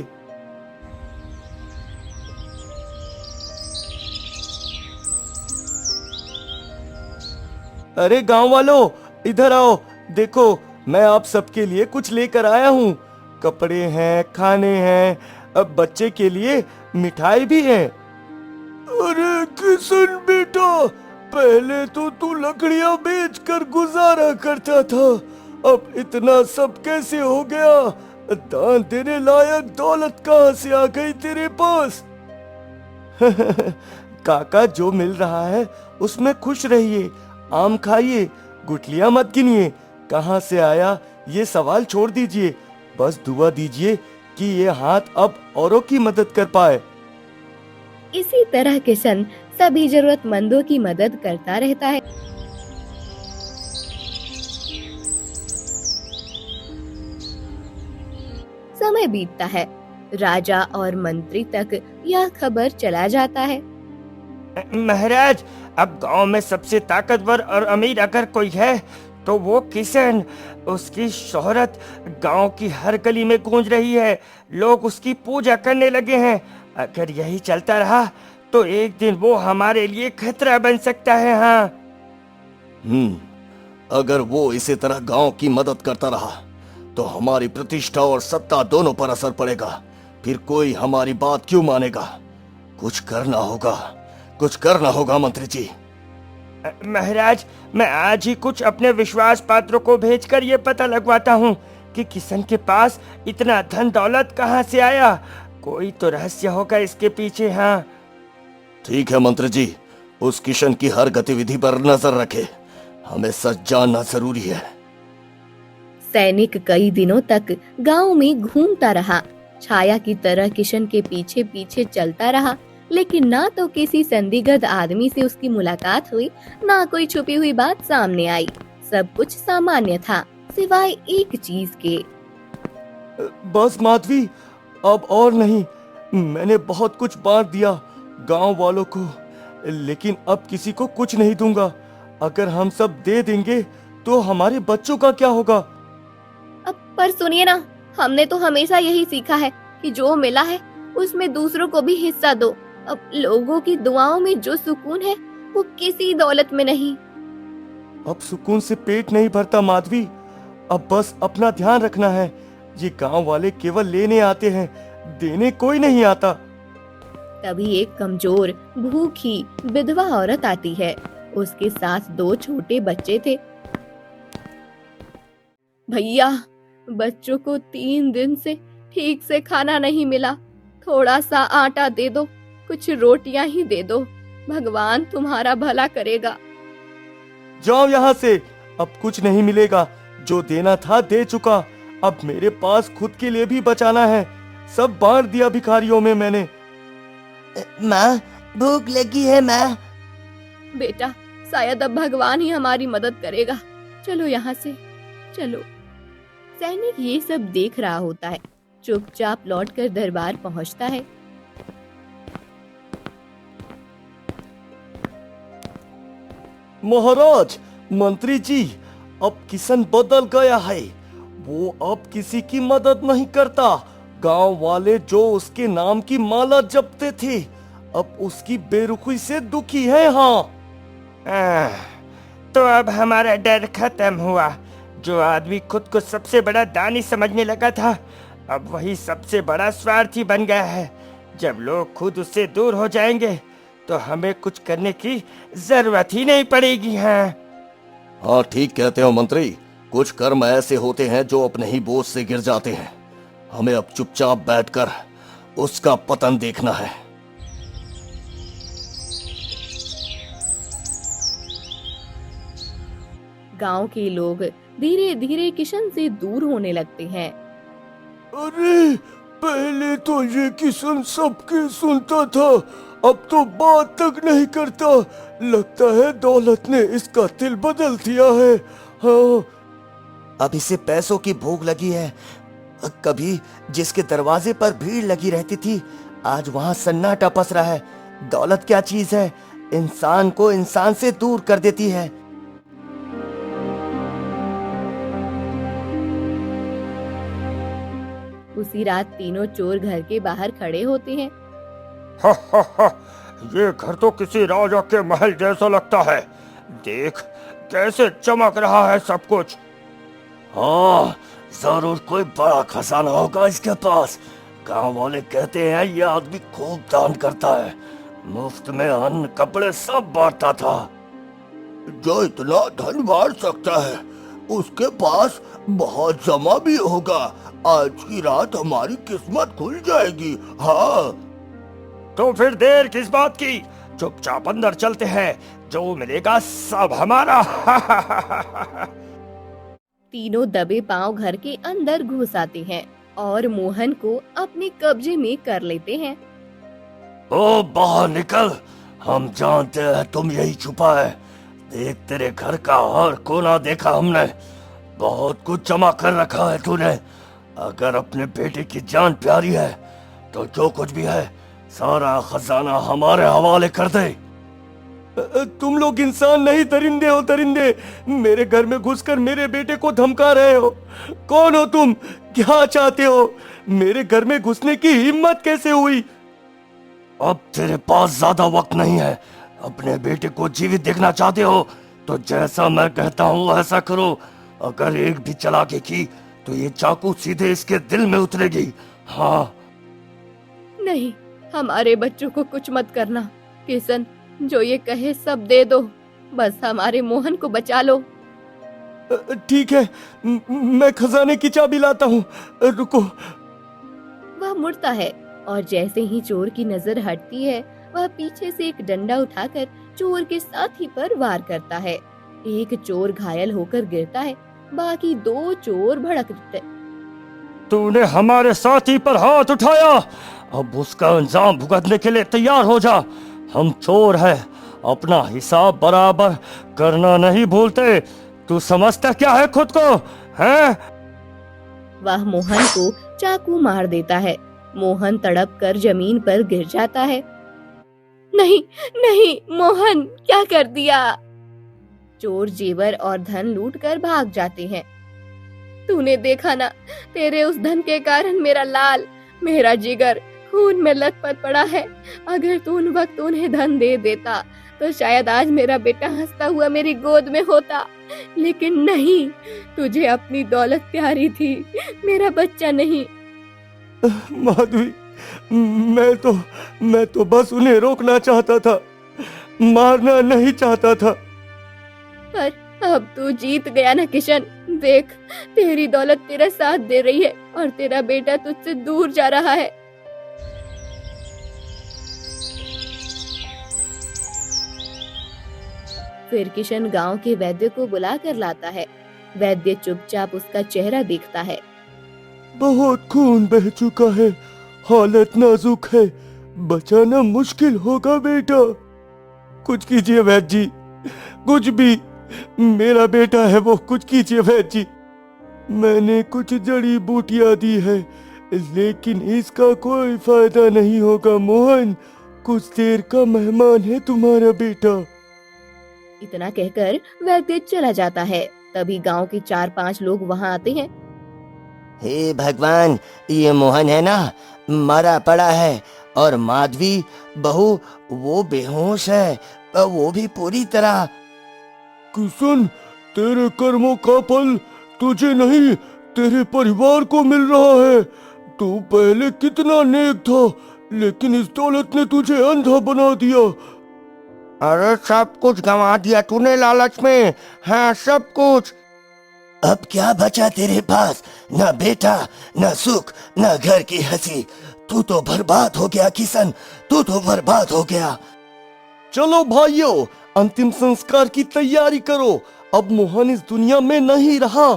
अरे गांव वालों, इधर आओ, देखो मैं आप सबके लिए कुछ लेकर आया हूँ। कपड़े हैं, खाने हैं, अब बच्चे के लिए मिठाई भी है। अरे किशन बेटा, पहले तो तू लकड़ियां बेचकर गुजारा करता था, अब इतना सब कैसे हो गया? दान देने लायक दौलत कहाँ से आ गई तेरे पास? काका, जो मिल रहा है उसमें खुश रहिए। आम खाइए, गुठलियां मत गिनिए। कहाँ से आया ये सवाल छोड़ दीजिए, बस दुआ दीजिए कि ये हाथ अब औरों की मदद कर पाए। इसी तरह किशन सभी जरूरतमंदों की मदद करता रहता है। समय बीतता है, राजा और मंत्री तक यह खबर चला जाता है। महाराज, अब गांव में सबसे ताकतवर और अमीर अगर कोई है तो वो किशन। उसकी शोहरत गांव की हर गली में गूंज रही है, लोग उसकी पूजा करने लगे हैं। अगर यही चलता रहा तो एक दिन वो हमारे लिए खतरा बन सकता है। हाँ। अगर वो इसी तरह गांव की मदद करता रहा तो हमारी प्रतिष्ठा और सत्ता दोनों पर असर पड़ेगा। फिर कोई हमारी बात क्यों मानेगा? कुछ करना होगा, कुछ करना होगा मंत्री जी। महाराज, मैं आज ही कुछ अपने विश्वास पात्रों को भेजकर ये पता लगवाता हूँ कि किशन के पास इतना धन दौलत कहाँ से आया। कोई तो रहस्य होगा इसके पीछे। हाँ ठीक है मंत्री जी, उस किशन की हर गतिविधि पर नजर रखे, हमें सच जानना जरूरी है। सैनिक कई दिनों तक गांव में घूमता रहा, छाया की तरह किशन के पीछे पीछे चलता रहा, लेकिन ना तो किसी संदिग्ध आदमी से उसकी मुलाकात हुई, ना कोई छुपी हुई बात सामने आई। सब कुछ सामान्य था, सिवाय एक चीज के। बस माधवी, अब और नहीं। मैंने बहुत कुछ बांट दिया गांव वालों को, लेकिन अब किसी को कुछ नहीं दूंगा। अगर हम सब दे देंगे तो हमारे बच्चों का क्या होगा? अब पर सुनिए ना, हमने तो हमेशा यही सीखा है कि जो मिला है उसमें दूसरों को भी हिस्सा दो। अब लोगों की दुआओं में जो सुकून है वो किसी दौलत में नहीं। अब सुकून से पेट नहीं भरता माधवी। अब बस अपना ध्यान रखना है। ये गांव वाले केवल लेने आते हैं, देने कोई नहीं आता। तभी एक कमजोर भूखी विधवा औरत आती है। उसके साथ 2 छोटे बच्चे थे। भैया, बच्चों को 3 दिन से ठीक से खाना नहीं मिला। थोड़ा सा आटा दे दो, कुछ रोटियां ही दे दो। भगवान तुम्हारा भला करेगा। जाओ यहाँ से, अब कुछ नहीं मिलेगा। जो देना था दे चुका। अब मेरे पास खुद के लिए भी बचाना है। सब बांट दिया भिखारियों में मैंने। माँ, भूख लगी है माँ। बेटा, शायद अब भगवान ही हमारी मदद करेगा। चलो यहाँ से, चलो। सैनिक ये सब देख रहा होता है। चुपचाप लौटकर दरबार पहुँचता है। महाराज, मंत्री जी, अब किशन बदल गया है। वो अब किसी की मदद नहीं करता। गांव वाले जो उसके नाम की माला जपते थे, अब उसकी बेरुखी से दुखी है। हाँ, तो अब हमारा डर खत्म हुआ। जो आदमी खुद को सबसे बड़ा दानी समझने लगा था, अब वही सबसे बड़ा स्वार्थी बन गया है। जब लोग खुद उससे दूर हो जाएंगे तो हमें कुछ करने की जरूरत ही नहीं पड़ेगी। हाँ, ठीक कहते हो मंत्री। कुछ कर्म ऐसे होते हैं जो अपने ही बोझ से गिर जाते हैं। हमें अब चुपचाप बैठकर उसका पतन देखना है। गांव के लोग धीरे धीरे किशन से दूर होने लगते हैं। अरे, पहले तो ये किशन सबके सुनता था, अब तो बात तक नहीं करता। लगता है दौलत ने इसका दिल बदल दिया है। हाँ, अब इसे पैसों की भूख लगी है। कभी जिसके दरवाजे पर भीड़ लगी रहती थी, आज वहाँ सन्नाटा पसरा है। दौलत क्या चीज है, इंसान को इंसान से दूर कर देती है। उसी रात तीनों चोर घर के बाहर खड़े होते हैं। हा हा हा, ये घर तो किसी राजा के महल जैसा लगता है। देख कैसे चमक रहा है सब कुछ। हाँ, जरूर कोई बड़ा खजाना होगा इसके पास। गांव वाले कहते हैं ये आदमी खूब दान करता है। मुफ्त में अन्न कपड़े सब बांटता था। जो इतना धन बांट सकता है, उसके पास बहुत जमा भी होगा। आज की रात हमारी किस्मत खुल जाएगी। हाँ, तो फिर देर किस बात की, चुपचाप अंदर चलते हैं। जो मिलेगा सब हमारा। तीनों दबे पांव घर के अंदर घुस आते हैं और मोहन को अपने कब्जे में कर लेते हैं। ओ बाहर निकल, हम जानते हैं तुम यही छुपा है। देख, तेरे घर का हर कोना देखा हमने। बहुत कुछ जमा कर रखा है तूने। अगर अपने बेटे की जान प्यारी है तो जो कुछ भी है सारा खजाना हमारे हवाले कर दे। तुम लोग इंसान नहीं, दरिंदे हो दरिंदे। मेरे घर में घुसकर मेरे बेटे को धमका रहे हो। कौन हो तुम? क्या चाहते हो? मेरे घर में घुसने की हिम्मत कैसे हुई? अब तेरे पास ज्यादा वक्त नहीं है। अपने बेटे को जीवित देखना चाहते हो तो जैसा मैं कहता हूँ ऐसा करो। अगर एक भी चालाकी की तो ये चाकू सीधे इसके दिल में उतरेगी। हाँ, नहीं, हमारे बच्चों को कुछ मत करना। किशन जो ये कहे सब दे दो, बस हमारे मोहन को बचा लो। ठीक है, मैं खजाने की चाबी लाता हूँ। रुको। वह मुड़ता है और जैसे ही चोर की नजर हटती है, वह पीछे से एक डंडा उठाकर चोर के साथी पर वार करता है। एक चोर घायल होकर गिरता है, बाकी 2 चोर भड़कते। तूने हमारे साथी पर हाथ उठाया, अब उसका अंजाम भुगतने के लिए तैयार हो जा। हम चोर हैं, अपना हिसाब बराबर करना नहीं भूलते। तू समझता क्या है खुद को, हैं? वह मोहन को चाकू मार देता है। मोहन तड़प कर जमीन पर गिर जाता है। नहीं नहीं, मोहन क्या कर दिया? चोर जेवर और धन लूट कर भाग जाते हैं। तूने देखा ना, तेरे उस धन के कारण मेरा लाल, मेरा जिगर खून में लथपथ पड़ा है। अगर तू उन वक्त उन्हें धन दे देता तो शायद आज मेरा बेटा हंसता हुआ मेरी गोद में होता, लेकिन नहीं, तुझे अपनी दौलत प्यारी थी, मेरा बच्चा नहीं। माधवी, मैं तो बस उन्हें रोकना चाहता था, मारना नहीं चाहता था। पर अब तू जीत गया ना किशन। देख, तेरी दौलत तेरा साथ दे रही है और तेरा बेटा तुझसे दूर जा रहा है। फिर किशन गांव के वैद्य को बुला कर लाता है। वैद्य चुपचाप उसका चेहरा देखता है। बहुत खून बह चुका है, हालत नाजुक है, बचाना मुश्किल होगा बेटा। कुछ कीजिए वैद्य जी, कुछ भी, मेरा बेटा है वो, कुछ कीजिए वैद्य जी। मैंने कुछ जड़ी बूटियां दी है, लेकिन इसका कोई फायदा नहीं होगा मोहन। कुछ देर का मेहमान है तुम्हारा बेटा। इतना कहकर वैद्य चला जाता है। तभी गांव के 4-5 लोग वहां आते हैं। हे भगवान, ये मोहन है ना, मरा पड़ा है, और माधवी बहू वो बेहोश है, वो भी पूरी तरह। किशन, तेरे कर्मों का फल तुझे नहीं, तेरे परिवार को मिल रहा है। तू पहले कितना नेक था, लेकिन इस दौलत ने तुझे अंधा बना दिया। अरे सब कुछ गंवा दिया तूने लालच में, हाँ सब कुछ। अब क्या बचा तेरे पास? न बेटा, न सुख, न घर की हंसी। तू तो बर्बाद हो गया किशन, तू तो बर्बाद हो गया। चलो भाइयों, अंतिम संस्कार की तैयारी करो। अब मोहन इस दुनिया में नहीं रहा।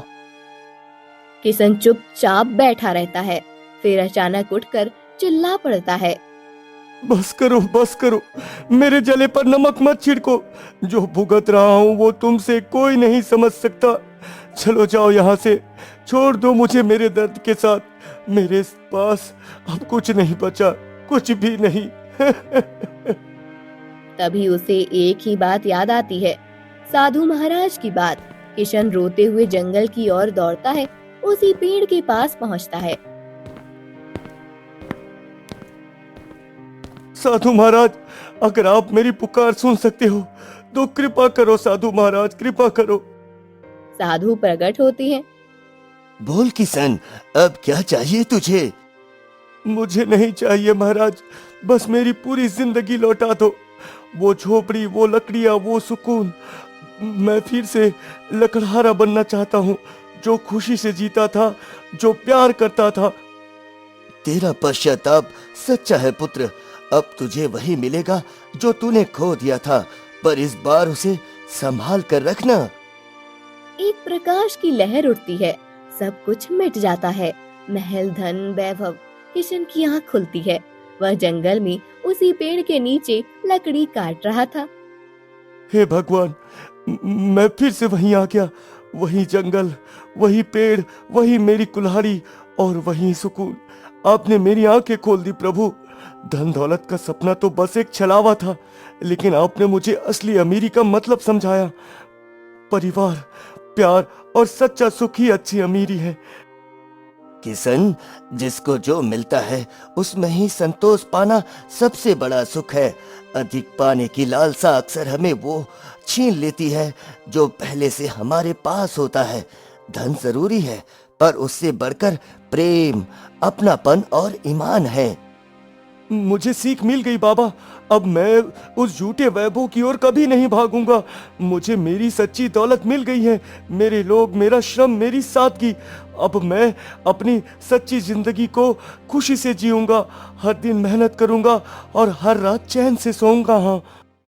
किशन चुपचाप बैठा रहता है। फिर अचानक उठकर चिल्ला पड़ता है। बस करो, मेरे जले पर नमक मत छिड़को। जो भुगत रहा हूँ वो तुमसे कोई नहीं समझ सकता। चलो जाओ यहाँ से, छोड़ दो मुझे मेरे दर्द के साथ। मेरे पास अब कुछ नहीं बचा, कुछ भी नहीं। तभी उसे एक ही बात याद आती है, साधु महाराज की बात। किशन रोते हुए जंगल की ओर दौड़ता है। उसी पेड़ के पास पहुंचता है। साधु महाराज, अगर आप मेरी पुकार सुन सकते हो तो कृपा करो साधु महाराज, कृपा करो। साधु प्रकट होती हैं। बोल किशन, अब क्या चाहिए तुझे? मुझे नहीं चाहिए महाराज, बस मेरी पूरी जिंदगी लौटा दो। वो झोपड़ी, वो लकड़ियां, वो सुकून। मैं फिर से लकड़हारा बनना चाहता हूँ, जो खुशी से जीता था, जो प्यार करता था। तेरा पश्चाताप सच्चा है पुत्र। अब तुझे वही मिलेगा जो तूने खो दिया था, पर इस बार उसे संभाल कर रखना। एक प्रकाश की लहर उठती है। सब कुछ मिट जाता है, महल, धन, वैभव। किशन की आँख खुलती है। वह जंगल में उसी पेड़ के नीचे लकड़ी काट रहा था। हे भगवान, मैं फिर से वहीं आ गया। वही जंगल, वही पेड़, वही मेरी कुल्हाड़ी और वही सुकून। आपने मेरी आंखें खोल दी प्रभु। धन दौलत का सपना तो बस एक छलावा था, लेकिन आपने मुझे असली अमीरी का मतलब समझाया। परिवार, प्यार और सच्चा सुख ही अच्छी अमीरी है। किशन, जिसको जो मिलता है उसमें ही संतोष पाना सबसे बड़ा सुख है। अधिक पाने की लालसा अक्सर हमें वो छीन लेती है जो पहले से हमारे पास होता है। धन जरूरी है, पर उससे बढ़कर प्रेम, अपनापन और ईमान है। मुझे सीख मिल गई बाबा। अब मैं उस झूठे वैभव की ओर कभी नहीं भागूंगा। मुझे मेरी सच्ची दौलत मिल गई है, मेरे लोग, मेरा श्रम, मेरी सादगी। अब मैं अपनी सच्ची जिंदगी को खुशी से जीऊंगा। हर दिन मेहनत करूंगा और हर रात चैन से सोऊंगा। हाँ।